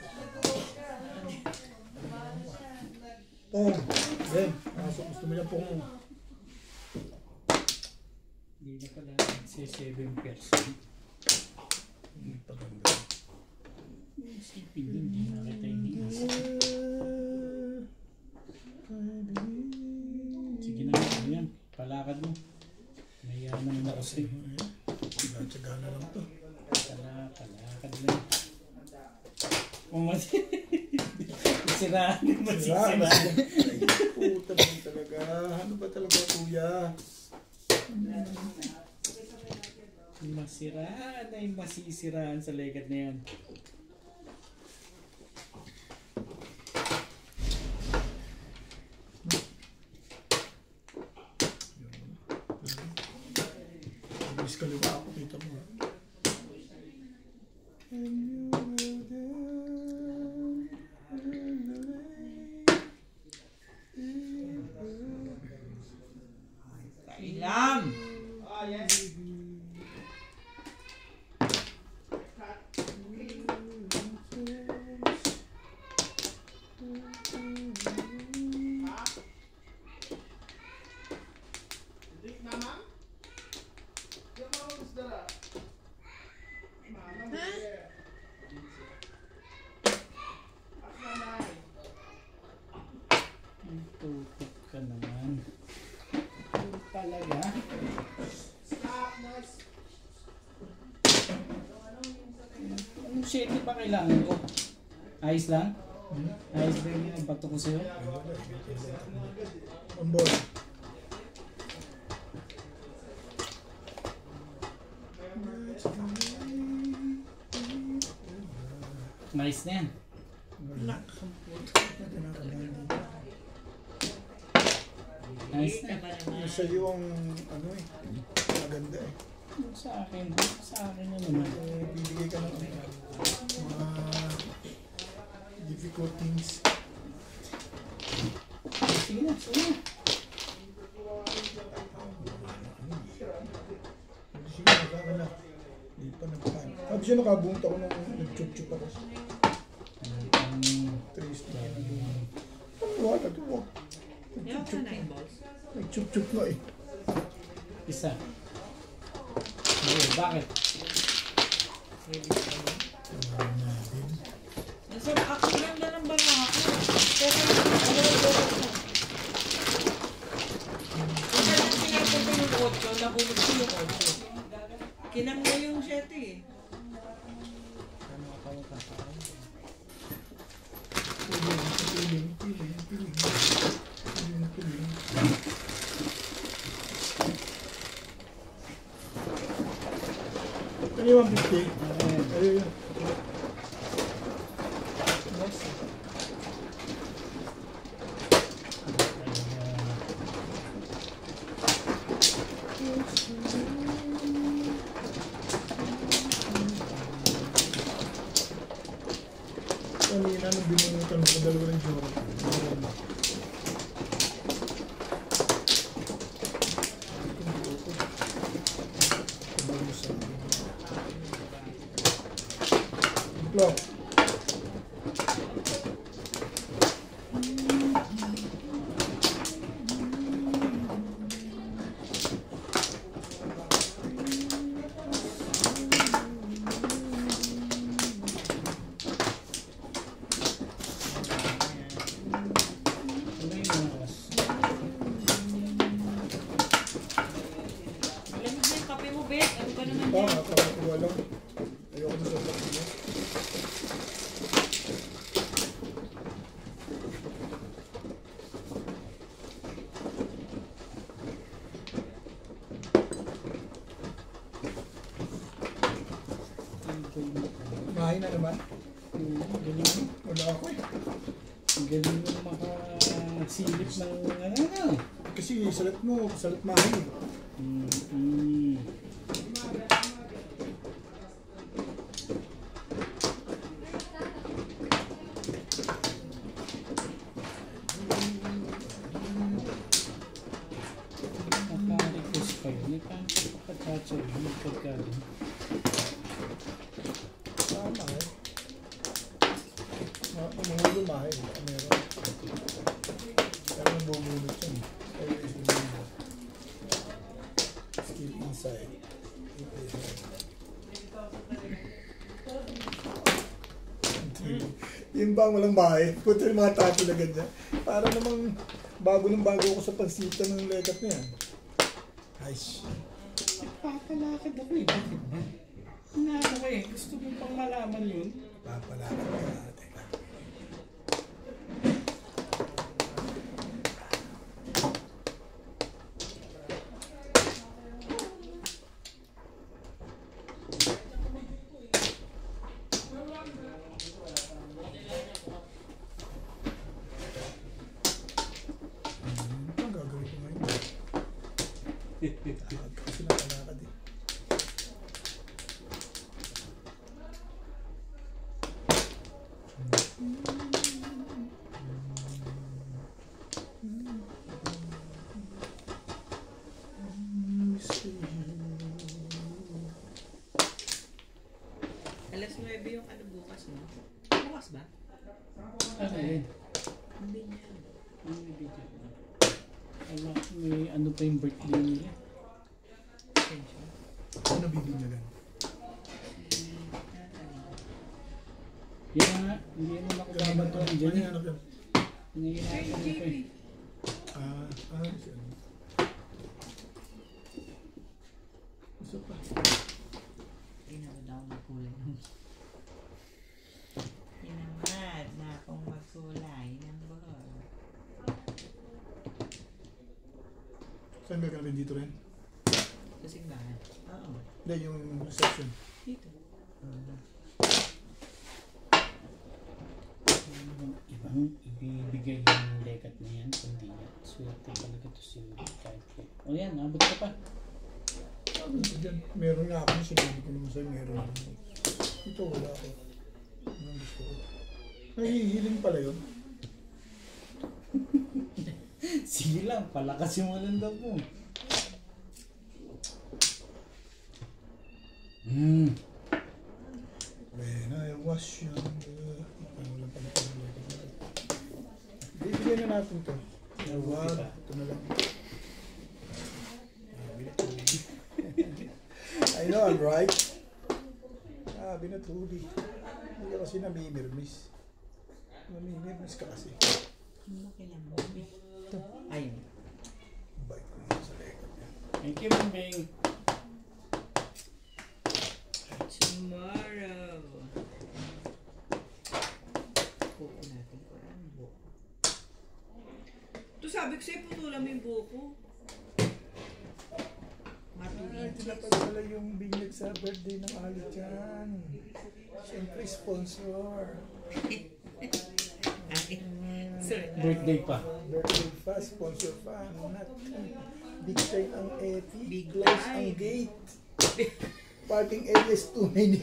Pong! Ben, gusto mo yan pong. Hindi na pala. 7%. Paganda. Isipin din. Hindi nakita yung nasa. Sige na. Ano yan? Palakad mo. Nahiya naman ako sa'yo. Tsaga na lang to. Palakad lang. Siraan yung masisiraan. Puta ba talaga? Ano ba talaga, kuya? Masiraan na yung masisiraan sa legad na yan. Bilis kaliwa ako, kita mo. Kailam! Tutok ka naman. Talaga? Anong shade ba kailangan ko? Ayos lang? Ayos ba yung bato ko sa'yo? On board. Nice na yan. Nice na. Yung sa'yo ang ano eh. Maganda eh. Sa akin na naman. Bibigay ka ng mga difficult things. Sige na, sige na. Sabi siya nakabunta ko nung nag-chup-chup ako. Trace na. Ano wala ito? Yung ka na balls. Nag-chup-chup nga eh. Isa. Bakit? So, ako ganda ng bala ako. Pero, isa lang pinapunta yung 8, nahulog ko yung 8. Kinang mo yung 7 eh. Ano yung 150? Ayun. Kanina nung binunutan mo, dalawa ng jowa. Look. Malamig na yung kape mo, Bet. Ano ba naman Pa, yan? nakakakuha lang. Ayoko na sa pagkakas. Mahay na naman. Galing. Wala ako eh. Galing mo makasilip ng ano. Kasi salat mo, salat mahay eh. Naka-request kayo. Naka-chacha yun. Pagkagaling. Tama eh. Umuhulo mahay. Meron. Pero nabubulot yan. Kaya isipin still inside. Yung bang walang bahay, puto yung mga tato na ganyan. Para namang bago ako sa pagsita ng lekat na yan. Aish. Papalakad ako eh. Bakit ba? Ano ko eh. Gusto mo pang malaman yun? Papalakad ka natin. Ang gagawin ko ngayon. Takot kasi nakalakad eh. Alas 9 yung ano bukas, no? Bukas ba? Ano yun? Hindi niya. Ano yung video? May ano pa yung birthday nila? Ano bibinyagan? Yan nga. Hindi naman ako babatuan dyan. Ano yan? Hindi ginagawa ko eh. Siya. Gusto pa. Tinawad ako magkulay. Tinamad na akong magkulay ng buhok. Saan ba kami dito rin? Sa simbahan. Oo. Hindi, yung reception. Dito. Ibang ibibigay yung lekat na yan. Kundi yan. Swerte talaga ito si kahit ko. O yan, abot ka pa. Diyan, meron nga ako, sinabi ko naman sa'yo, meron ako. Ito, wala ako. Anong gusto ko? Nahihiling pala yun. Sige lang, palakasin mo lang daw mo. was young. Wala pa na. Bibigyan na natin to. Wag. Ito na lang. I know, I'm right. Binatubi. Hindi ka kasi namimirmis. Namimirmis ka kasi. Ano kailangan mo? Ito. Ayun. Bike ko naman sa lekot niya. Thank you, Bimbing. Tomorrow. Buko natin ko ang buko. Ito sabi ko sa'yo, putulan mo yung buko. Ito na pala yung binyag sa birthday ng Ali dyan. Siyempre, sponsor. Birthday pa. Birthday pa, sponsor pa. Not big time ang Epi. Big Close time. ang gate. Parking areas too many.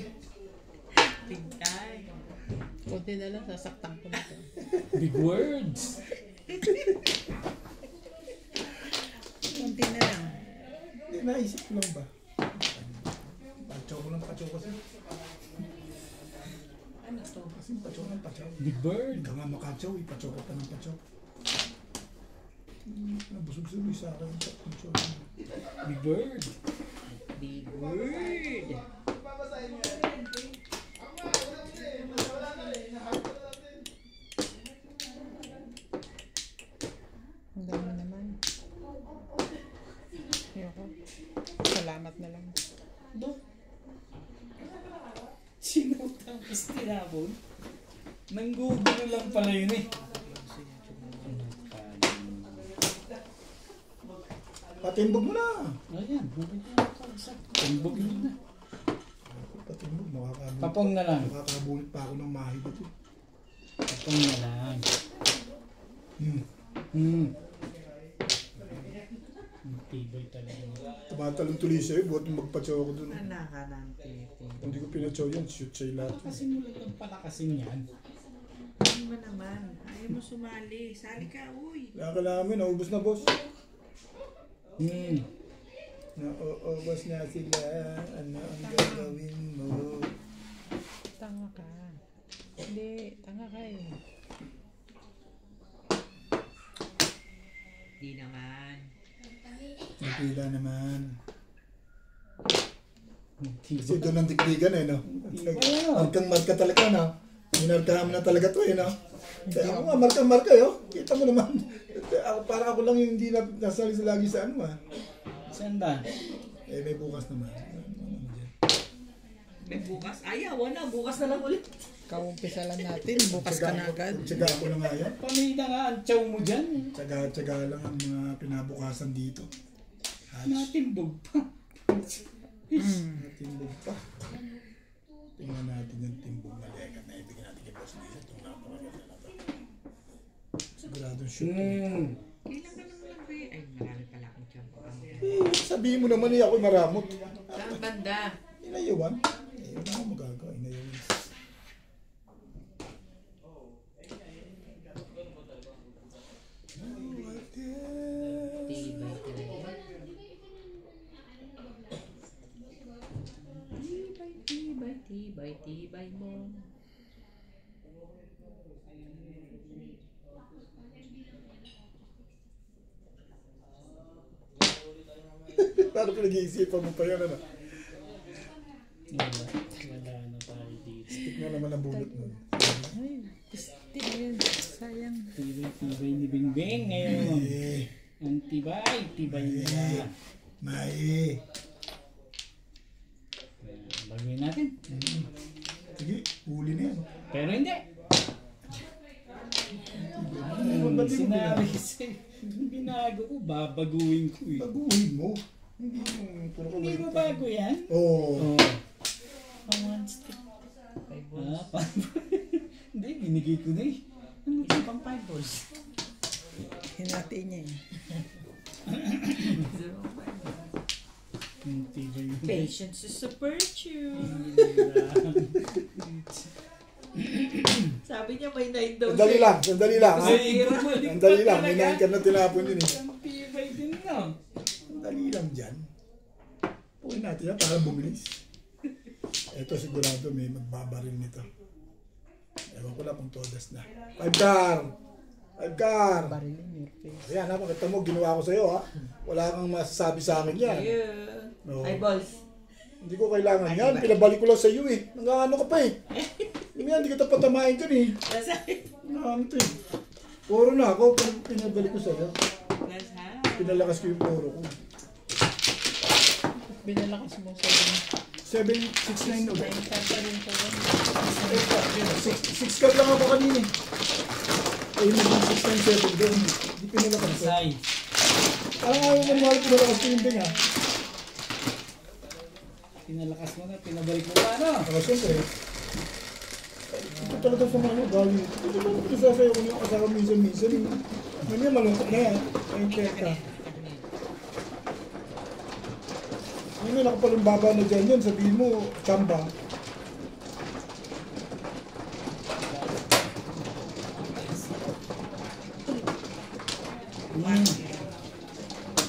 Big time. Kunti na lang, sasaktan ko na to. Big words. Kunti na lang. Hindi, naisip ko lang ba? Pachaw ko lang, pachaw kasi. Ano to? Kasi pachaw lang, pachaw. Big bird. Hindi ka nga makachaw, ipachaw ka pa ng pachaw. Nabusog-suloy sa akin. Pachaw. Big bird. Big word. Ang dami naman. Ayoko. Salamat na lang. Do. Sinutang is tinabon. Nanggugulo lang pala yun eh. Patimbog mo na! Ayan, timbog yun na. Patimbog, makakabulit. Papong na lang. Makakabulit pa ako ng mahig ito. Papong na lang. Tibay talaga. Tumatalong tuloy sa'yo, buhat magpachaw ako dun. Anak ka ng titi. Hindi ko pinachaw yan, shoot sa'yo lahat. Kasi mo lang palakasin yan. Ano ba naman? Ayaw mo sumali. Sali ka, uy. Kaya namin, naubos na boss. Hmm. Nauubos na sila, ano ang gagawin mo? Tanga ka. Hindi, tanga ka eh. Di naman. Napila naman. Kasi Tibay. doon ang dikdigan eh, no? Tibay. Markang-marka talaga, no? Minarkahan mo na talaga to eh, no? Kaya ako nga, markang-marka eh, oh. Kita mo naman. Para ako lang yung hindi nasali sa lagi sa ano, ah. Saan ba? Eh, may bukas naman. May bukas? Ayaw, wala. Bukas na lang ulit. Kaumpisa lang natin, bukas ka na agad. Tsaga ko na nga yan. Pamilya nga ang chow mo dyan. Tsaga lang ang mga pinabukasan dito. Natimbog pa. Timbog pa. Tingnan natin yung timbog na legat na ibigay natin kay Boss Lisa. Itong napakaganda na to. Siguradong shoot. Hmm. Kailan ka naman lang, be? Ay, marami pala akong tiyampo. Sabihin mo naman eh, ako'y maramot. Saan banda? Inayawan. Eh, wala akong magagawa. Inayawan. Tibay talaga. Tibay mo. Paano pinag-iisipan mo pa yan, ano? Wala na tayo dito. Stick na naman ang bunot mo. Ay, gusti mo yun. Sayang. Tibay ni Bingbing ngayon. Eh, Ang tibay nila. Mai. Baguhin natin. Sige, huli na yan. Pero hindi. Ba't di mo Sinabi sa'yo, binago ko, babaguhin ko eh. baguhin mo? Hindi mo puro ka Hindi balik. mo bago yan? Oo. Oo. One stick. Hindi, binigay ko na eh. Isa pang 5 balls. Hinati niya eh. Ang tibay mo. Patience is a virtue. Sabi niya may 9 daw Sandali lang, sandali lang. Ha? Ay, bumalik pa Sandali lang, may talaga. 9 ka na tinapon yun eh. Ang tibay din no. Sandali lang dyan. Puhin natin yan para bumilis. Ito sigurado may magbabaril nito. Ewan ko lang kung todas na. 5 car! 5 car! Baril in your face. Ayan ha, makita mo, ginawa ko sa'yo ha. Wala kang masasabi sa akin yan. Ayun. No. Eyeballs. Hindi ko kailangan yan. Pinabalik ko lang sa'yo eh. Nangano ka pa eh. Yan, hindi kita patamahin dyan eh. Nangano to eh. Puro na ako, pinabalik ko sa'yo. Pinalakas ko yung puro ko. Binalakas mo sa 769 ulit. 9 pa rin ko. 6 card lang ako kanina eh. Ayun na yung 697 doon. Hindi pinalakas ko. Say. Parang ayaw mo naman pinalakas ko yung tinga. Pinalakas mo na, pinabalik mo pa, ano? Ako siyempre. Ito talaga sa mga galing. Ito talaga isasayo ko yung kasama minsan-minsan. Ngayon malungkot na yan. Ayun teka. Ngayon nakapalumbaba na dyan yun. Sabihin mo, chamba.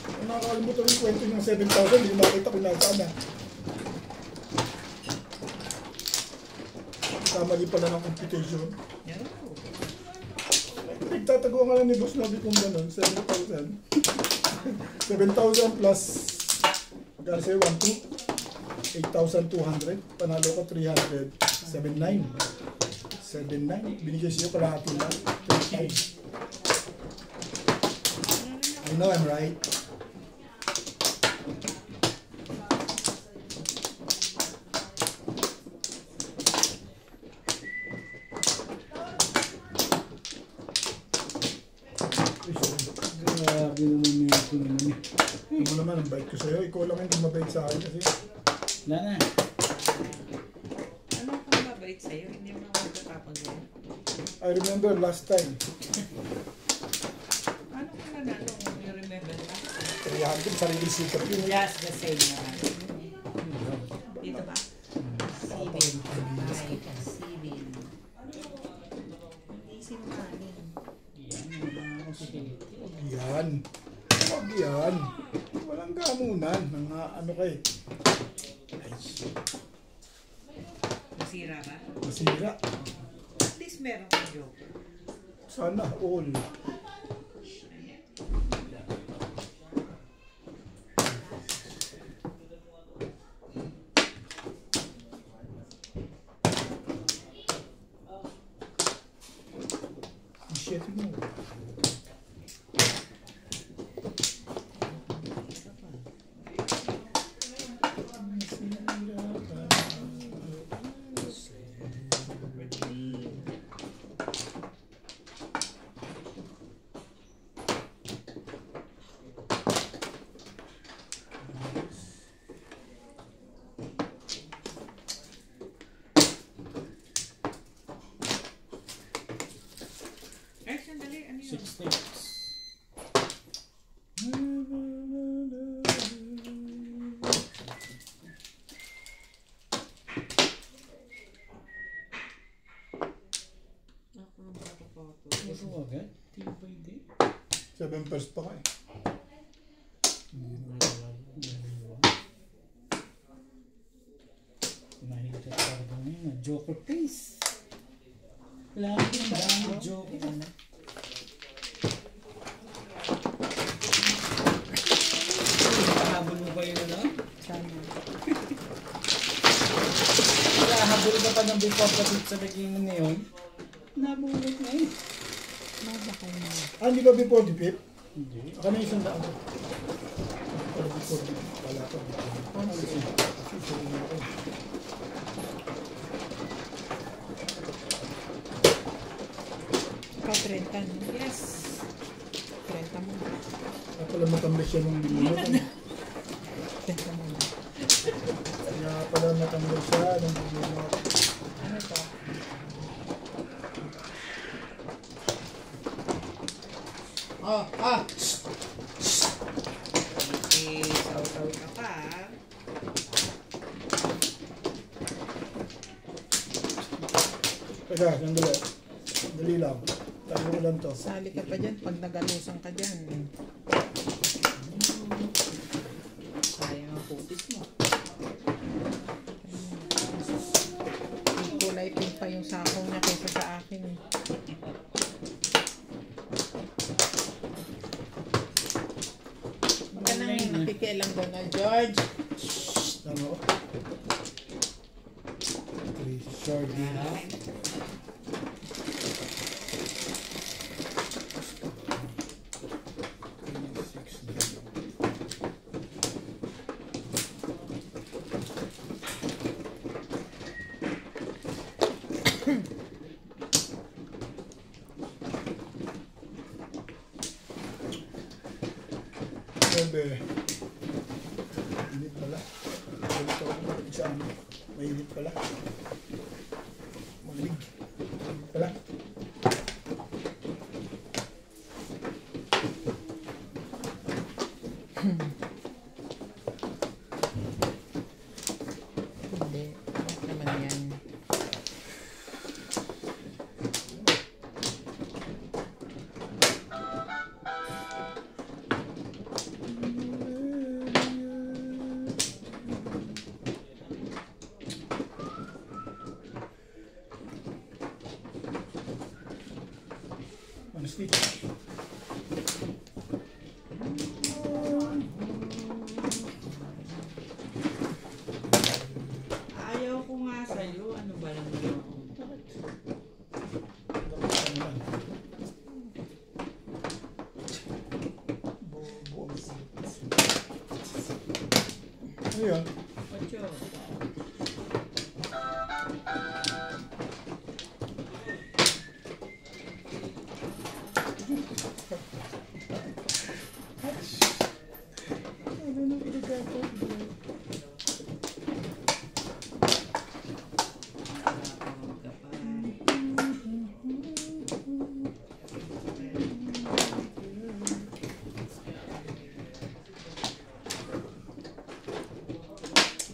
Kung nakakalimutan yung kwento ng 7,000, hindi makita kung nasaan na. Kamali pala ng computation. Nagtatago nga lang ni Boss Nabi kung gano'n, 7,000. 7,000 plus, magkano sa'yo, 8,200. Panalo ko 300. 7,900. 7,900. Binigay sa'yo kalahati na. 3,500. I know I'm right. Grabe naman ito naman. Ito naman, ang bait ko sa'yo. Ikaw lang hindi mabait sa akin kasi. Wala na. Ano kung mabait sa'yo? Hindi mo naman magtatapon yan. I remember last time. Ano kung nanalo kung you remember that? 300, sarili sikap yun. Just the same na. Dito ba? Civil. Civil. Easy mo kanin. Yan. Huwag yan. Walang gamunan. Ano kay? Ay, Masira ba? masira. At least meron kang joke. Sana all. Shit mo. Ay, sandali. Ano yun? 6 tips. Ito agad? Hindi pa hindi. 7 pairs pa ka eh. Mahirap talaga ngayon. Joker face. Lagi yung dami joker. Habol mo ba yun ano? Habol ka pa ng before kapit sa naging na yun. Nabulot na yun. Ah, hindi ba before the pip? Hindi. Ako na isang daan ko. Pero before the pip. Wala pa before the pip. Ano isa? Isa rin ako. Ikaw 30, no? Yes. 30 mo. Kaya pala matambay siya nung binuno. 30 mo. Kaya pala matambay siya nung binuno. Ano to? Oh, ah! Saw-saw ka pa. Teka, sandali. Dali lang. Tago ko lang to. Sali ka pa dyan pag nagalusang ka dyan. Sayang ang putis mo. May kulay pink pa yung sakong niya kaysa sa pakikialam doon na George. Ano? Sardine. Bebe. Init pala. Balik ako balik sa amin. Mainit pala. Malig. Mainit pala. Hindi. Okay naman yan. Honestly. Ayaw ko nga sa'yo. Ano ba lang yun? Ano yun? Ocho.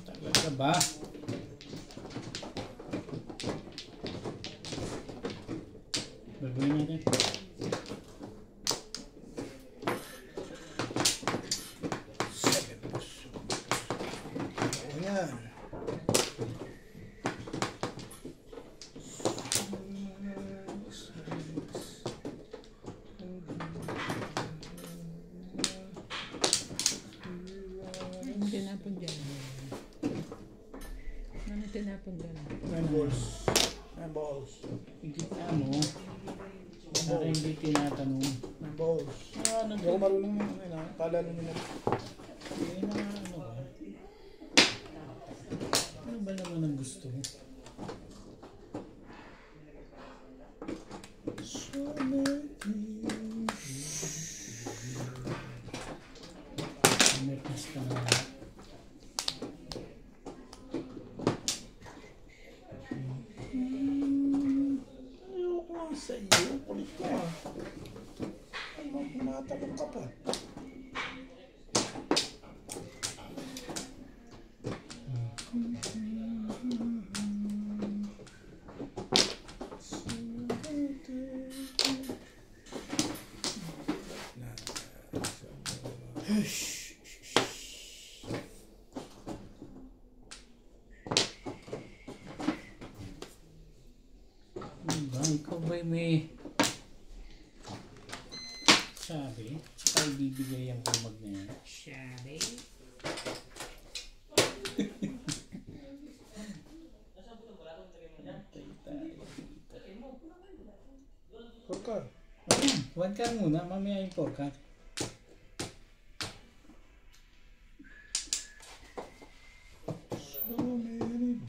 Talaga ba? Gagawin natin. Ayan. Ano tinapon dyan? Ano tinapon dyan? 9 balls. 9 balls. Igita mo. Para hindi tinatanong. 9 balls. Ano Hindi ako marunong yung ano na. Kala nyo na. Hindi na ano ba? Ano ba naman ang gusto mo? So many. Merkas ka na. Ayoko nga sa iyo. Kulit ka. Ano, kumatakot ka pa. Diba? Ikaw ba'y may sabi? Tsaka ibibigay ang kumag na yan. Shari. Porkar. Huwag ka muna, mamaya yung porkat. So many.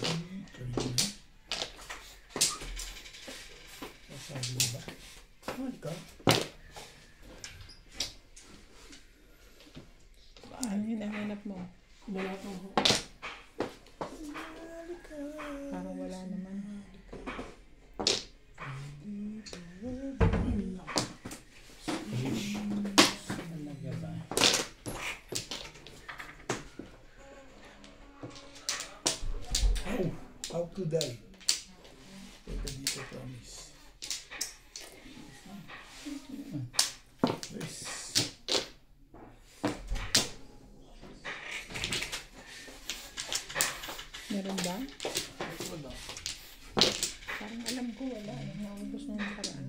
Sabi mo ba? Mahal ka. Ano yun ang hanap mo? Wala pang Parang wala naman. Talaga ba? How to die. Teka dito, promise. Nice. Meron ba? Parang alam ko wala. Naubos nung nakaraan.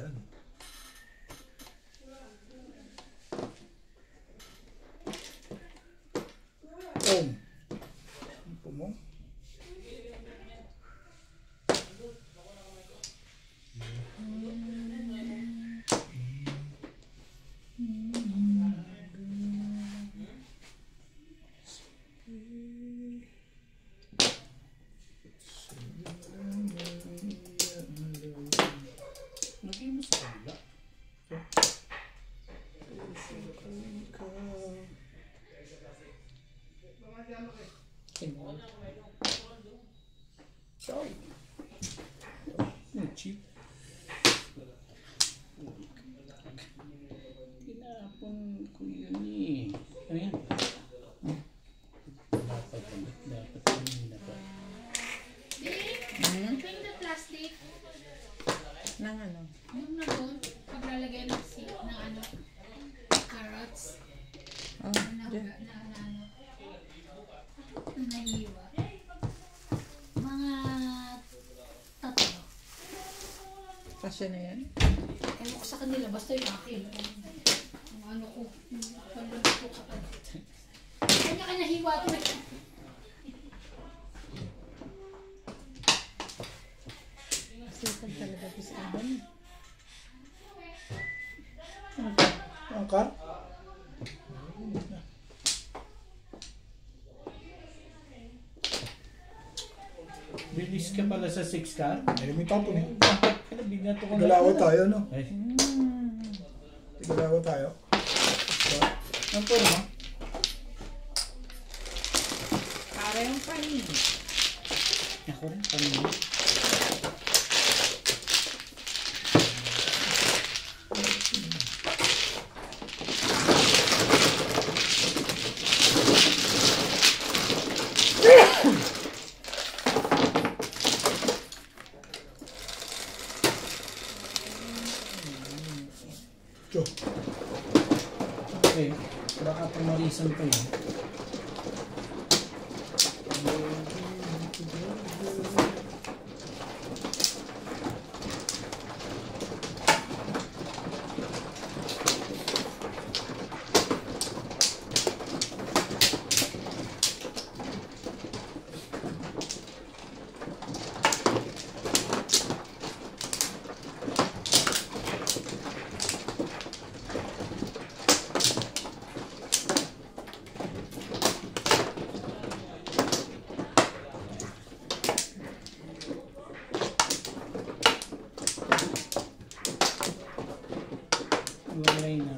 Yan. Ano mo? Lagay mo sa kabila. Ciao. Cheap. Pinapon ko yun eh. Ano yan? Dapat kanina pa. Ito yung the plastic. Nang ano? Yung na doon, paglalagay ng ano, carrots. Oh, dyan. Nahiwa. Mga tatlo. Kasya na yan? Ewan ko sa kanila, basta yung akin. Ang ano ko, yung paglalagay ko kapag. Kanya-kanya hiwa ko eh. Sipan talaga ko sa iban. Ang car? Bilis ka pala sa 6 car? Ay, may tapon eh. Kaya binato ko na. Galawa tayo, no? Ay, Galawa tayo. ang puro mo? Para yung panin. Ako rin, kanina. Tiyo. Okay, baka pumarisan pa yun. Walay na.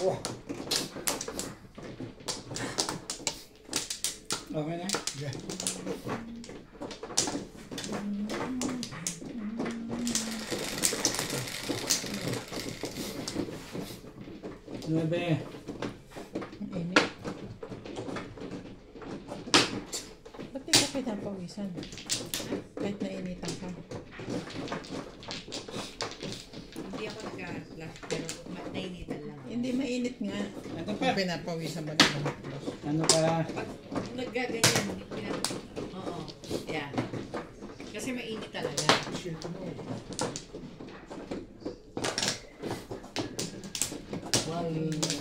Oh, Okay na? yeah. Nuebe. Ang init. Ba't di ka pinapawisan? Kahit nainitan ka. Hindi ako nag-flash, pero nainitan lang. Hindi mainit nga. Ito pa. Kung pinapawisan ba naman? Ano ka? Pag naggaganyan, oo, yan. Kasi mainit talaga. Shit, no.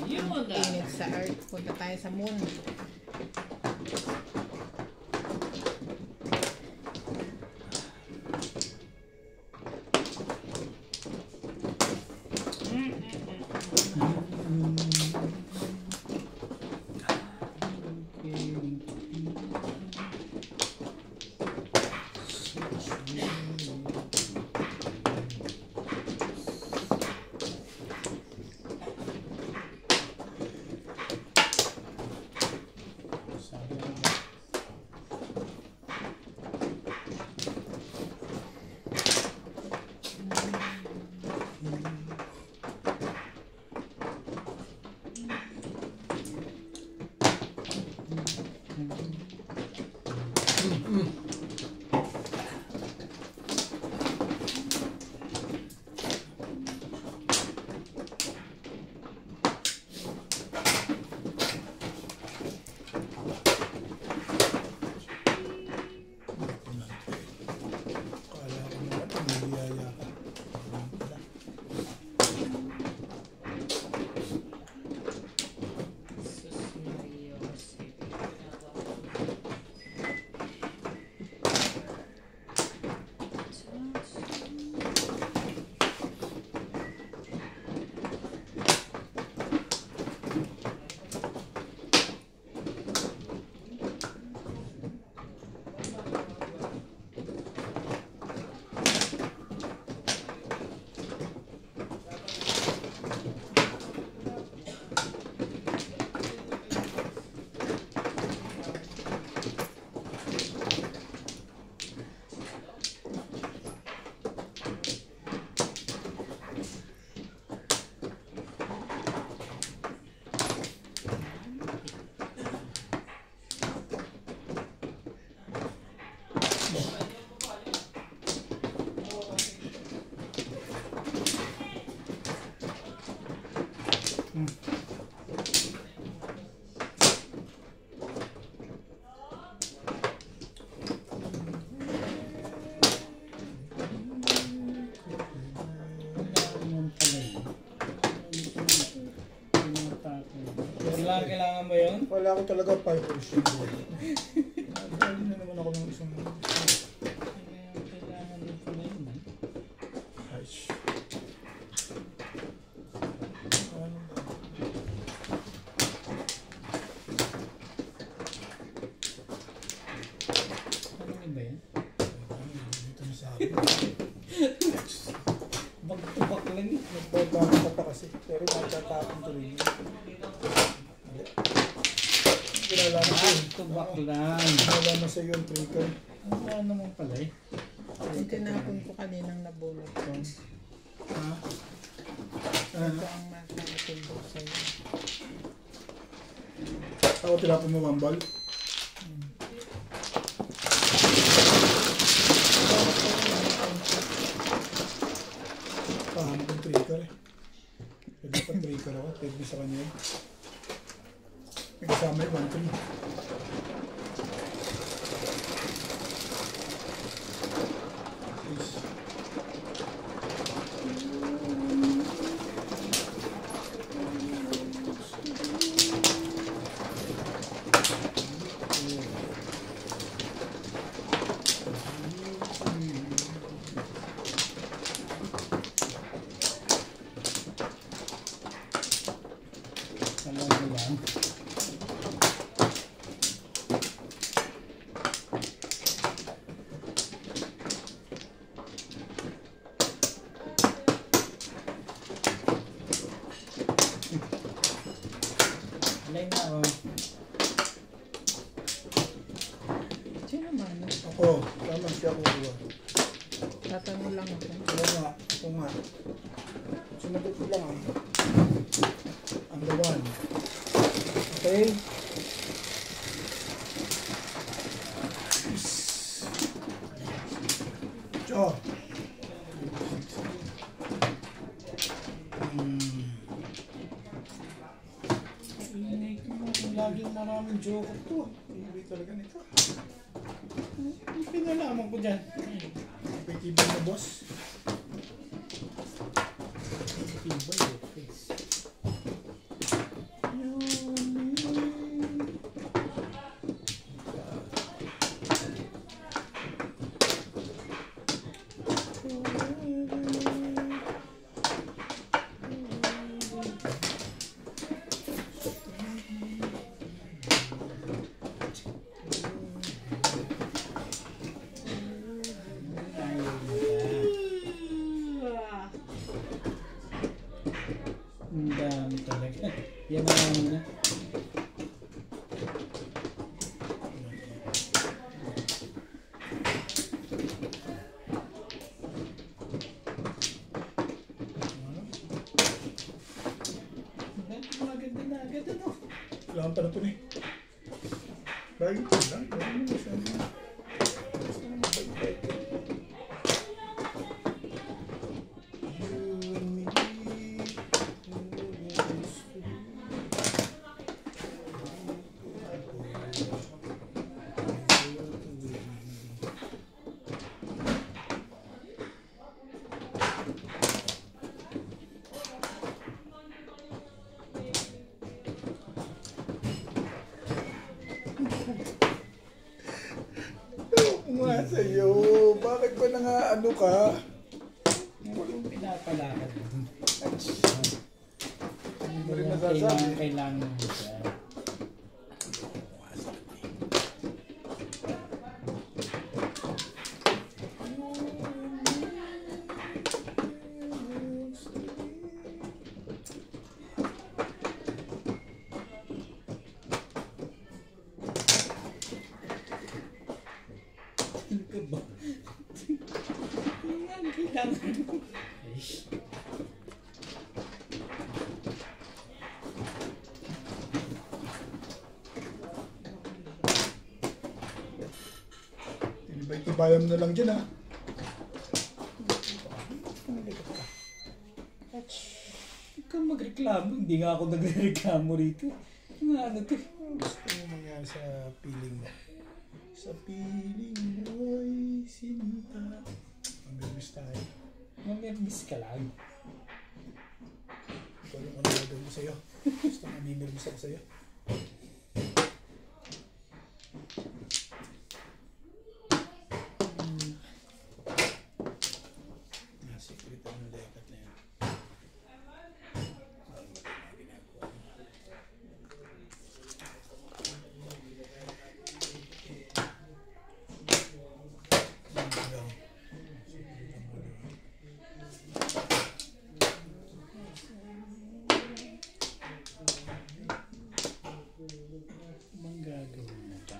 Yun na. Init sa Earth. Punta tayo sa Moon. Wala kailangan ba yun? Wala ko talaga 5 portion. Nagdali na naman ako ng isang... Kailangan din pala yun. Aish. Ano ba yan? Dito na sa akin. Bag-tubak lang yun. Nagbabago pa kasi. Pero natatapon tuloy. Kilala mo yun. Bag-tubak lang. Kilala mo sa iyo ang trigger. Wala naman pala eh. Yung tinapon ko kaninang nabulot ko. Ha? Ito ang makakatulog sa'yo. Ako tinapon mo mambal. Pahanap yung trigger eh. Pwede pa trigger ako. Pwede sa kanya yun. May kasama yung 1-3. Alam mo yan. Alay na ako. Sino man? Ako, tama siya kuha. Tatanong lang ako. Ako nga. Sinagot ko lang ang the one. Okay? Cho. Laging maraming joke to. Ibig talaga nito. Ang pinalaman ko dyan. Ibig na boss. Ang dami talaga. Yan ang ano na. Maganda na agad ano. Kailangan pa na ito eh. Bagay ko lang. Bagay mo siya. Basta naman bagay. Nga sa'yo, bakit ba ano ka? Yung pinapalakad. Hindi mo rin nasasabi. Kailangan mo siya. Ano ka ba? Kailangan mo. Tinibay-tibayan mo na lang dyan ha. Huwag kang magreklamo. Hindi nga ako nagreklamo rito. Ano to? Gusto mo mangyari sa feeling mo? Sa feeling mo'y sinita. Mamimis tayo. Mamirmis ka lang. Ito yung ano gagawin ko sa'yo. Basta nabibirmis ako sa'yo. Secret ang lekat na yan. Manggagawin mo ba?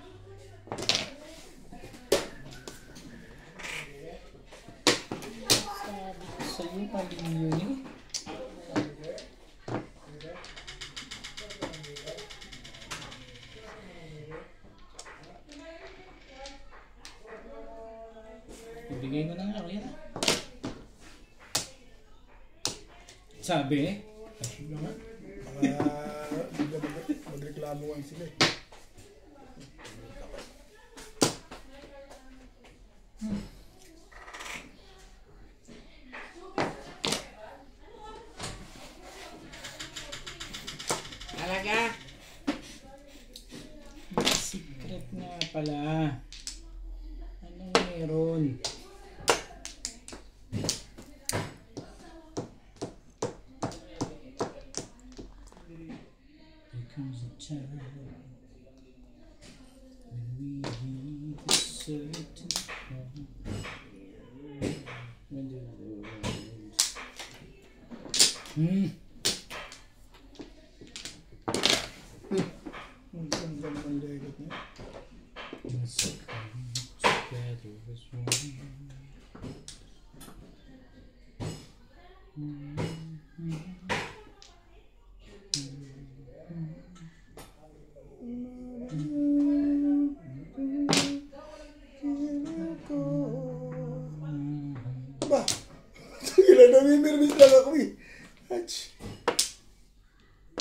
Sabi ko sa'yo, mali yun eh. Ibigay mo na nga ako yan. Sabi eh. Sige nga. Baka magreklamo lang sila eh. Talaga. Secret nga pala. Anong meron? There comes a time when we hit a certain point. When the world Ang ganda ng lekat niya. must come together as one. Ba? Sige na, namimirmis lang ako eh. Ach.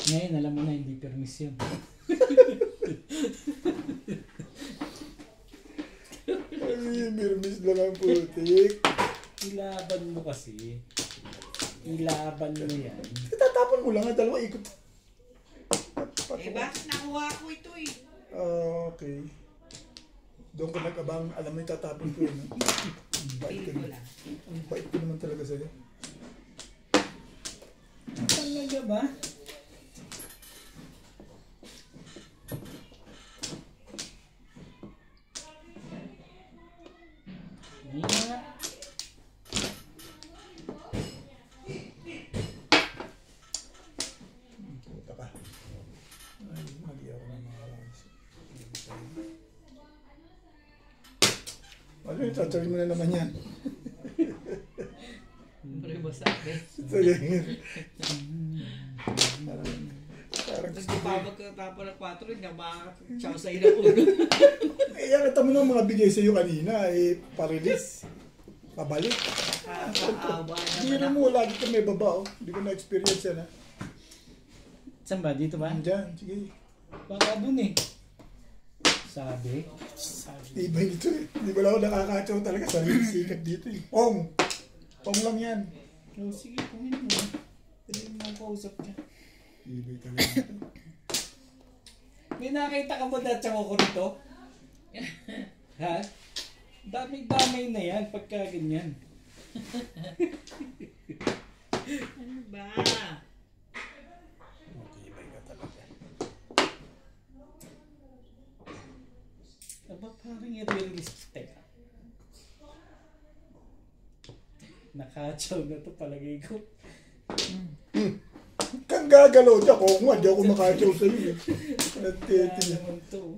Ngayon, alam mo na, hindi permis yun. Namimirmis lang ang putik. Ilaban mo kasi. Ilaban mo yan. Tatapon mo lang ang dalawa ikot. Eh, bakit nakuha ko ito eh? Okay. Doon ko nag-abang, alam mo yung tatapon ko yun. Ang bait ko Pili ko naman. lang. Ang bait ko naman talaga sa'yo. Talaga ba? Nga. Puta ka. Ay, mali ako ng mga oras. Ano yung tatawin mo na naman yan? Pero ba sabi? Sige. Parang Tapos kapag tapos ng 4, hindi makakasyaw sa ilang ulo. eh, nakita mo na mga bigay sa'yo kanina, eh, pa-release. Pabalik. Kakaawa Hindi naman na mo, lagi ka may baba, oh. Hindi ko na-experience yan, ha. Saan ba? Dito ba? Diyan, sige. Baka dun eh. Sabi? Iba nito eh. Hindi ba lang ako nakakatsaw talaga sa sikat dito eh. Pong! Pong lang yan. Oh, sige, kumin mo. Pwede mo kausap ka. Iba talaga. May nakita ka ba dati ko rito? Ha? Daming-damay na yan pagka ganyan. Ano ba? Iba ka talaga. Aba, parang i-release. Teka. Nakatsaw na to palagay ko. Kang gagalaw dyan ko. Kung hindi ako makatsaw sa'yo eh. Kaya Natete. naman to.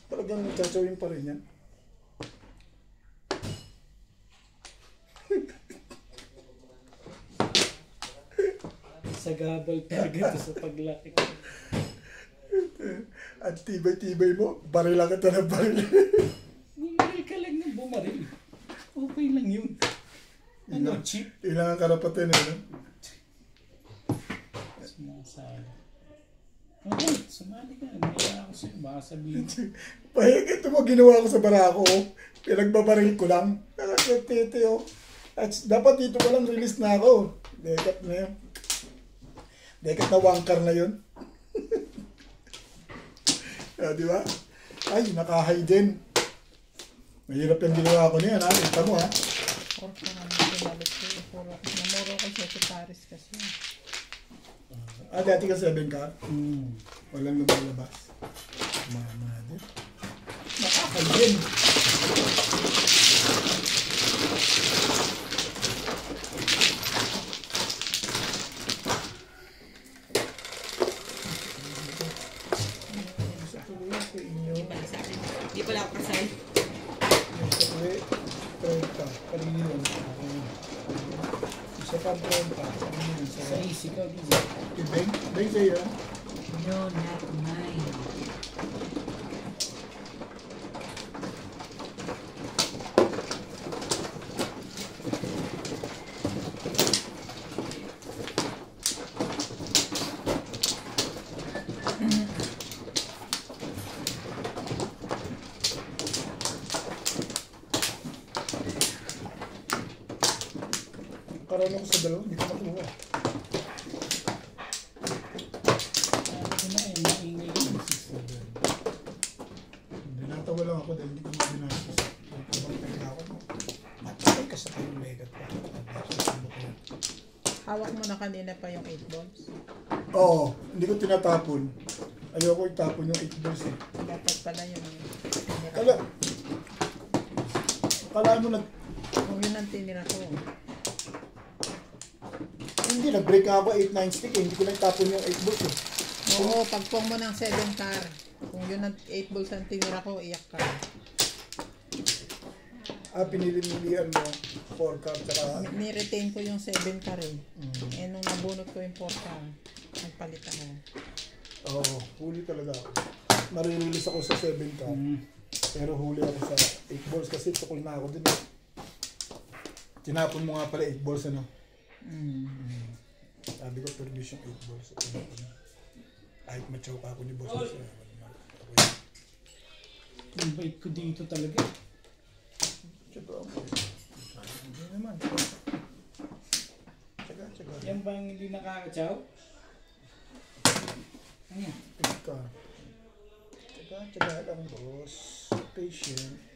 Talagang tsatsawin pa rin yan. Sa gabal talaga to sa paglaki ko. At tibay-tibay mo, barila ka na barila. Bumaril ka lang ng bumaril. Okay lang yun. Ano, cheap? Ilang ang karapatan eh, no? Sumasali. Okay, sumali ka. Naya ako sa'yo. Baka sabihin. Pahig, ito mo ginawa ko sa barako, oh. Pinagbabaril ko lang. Nakasatete, oh. At dapat dito walang release na ako. Dekat na yan. Dekat na wangkar na yun. Di ba? Ay, nakahay din. Mahirap yung ginawa ko niyan, ha? Ito mo, ha? Porka nga naman pinalit ko. Namuro ko siya sa Paris kasi. Dati ka 7 car? Walang lumalabas. Mama din. Nakahay din. Hindi pala ako kasal. Pag-iwan. Isa pa 30. Sa easy ka, busy. Beng sa'yo. No, not mine. Karano ko sa dalawa, hindi ko makuha. Ano na yung maingay ko? Dinatawa lang ako dahil hindi ko mabinasis. Ibang talaga ako. Matay ka sa kayong legat pa. Hawak mo na kanina pa yung 8 balls. Oo, hindi ko tinatapon. Ayoko itapon yung 8 balls eh. Dapat pala yung Kala mo na, kung yun ang tinira ko. hindi, nag-break ako 8-9 stick eh. Hindi ko lang itapon yung 8 balls eh. Oo, pagpong mo ng 7 car. Kung yun ang 8 balls ang tinira ko, iyak ka. Pinili-milian mo 4 car tsaka... Ni-retain ko yung 7 car eh. Eh nung nabunot ko yung 4 car, nagpalit ako. Oo, huli talaga ako. Maririlis ako sa 7 car. Pero huli ako sa 8 balls kasi tukol na ako din. Tinapon mo nga pala 8 balls ano. Sabi ko permission 8 balls. Kahit ma-choke ako ni boss. Ang bait ko dito talaga. Tsaga ako. Hindi naman. Tsaga. Yan ba yung hindi nakakatsaw? Ano yan? Tsaga. Tsaga lang boss. Patient.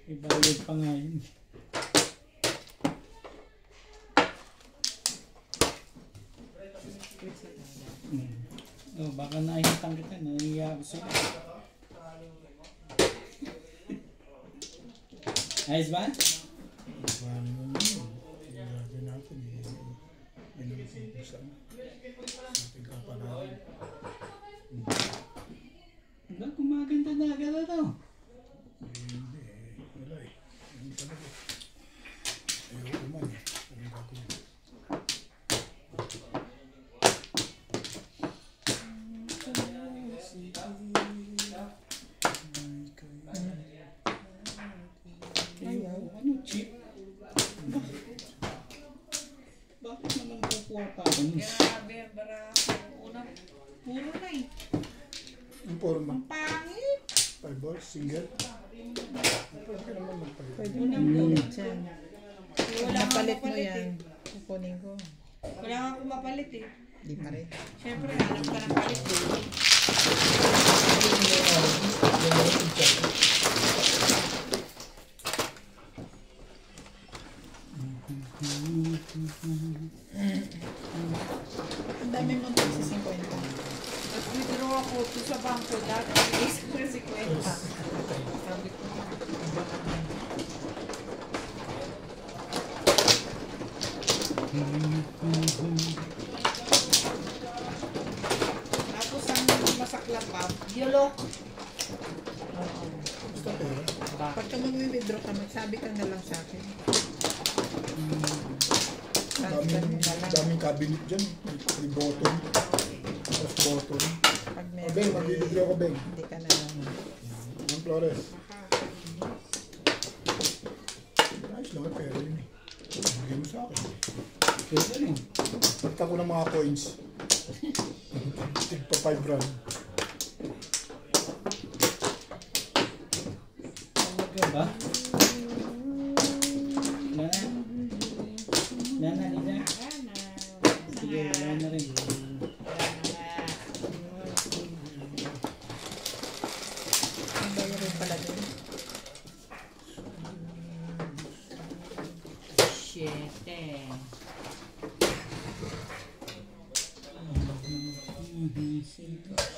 Ibayad pa nga yun. Oh, baka nahihintang kita, nahihiya ako sa'yo. Ayos ba? Paano naman yun? Gagawin natin eh. Binulipin ko sa ating kapanarin. Ba, kumaganda na agad ano? Hindi eh. Wala eh. Hindi talaga. Ayoko man eh. Anong gagawin? Ayaw. Ano, cheap? Bakit naman kukuha pa ako nun? Grabe, barako. Unang, puro na eh. Ang forma. Ang pangit. 5 balls, single. Pwede ka naman magpalit. Pwede mo nang pulit yan. Wala nga Napalit mo mapalit yan. eh. Kukunin ko. Wala nga akong mapalit eh. Di pa rin. Siyempre, hanap ka ng palit eh. Ang dami mong tag sa 50. Nag-withdraw ako to sa bangko dati. Isa ko si Kwenta. Sabi ko, tapos ang masaklap pa, yolok. Gusto ko yun. Pagka mag-withdraw ka, magsabi ka na lang sa akin. Daming cabinet dyan. May button. Tapos button. Pag Beng, mag-video ko, Beng. hindi ka na lang. Ang Flores. Ayos lang, pero yun eh. Bigyan mo sa akin. Pwede rin. Pagka ko ng mga coins. 5 round. Talaga ba? Nana? Nana, Lina? Sige, wala na rin. Ang bayo rin pala dun. 7.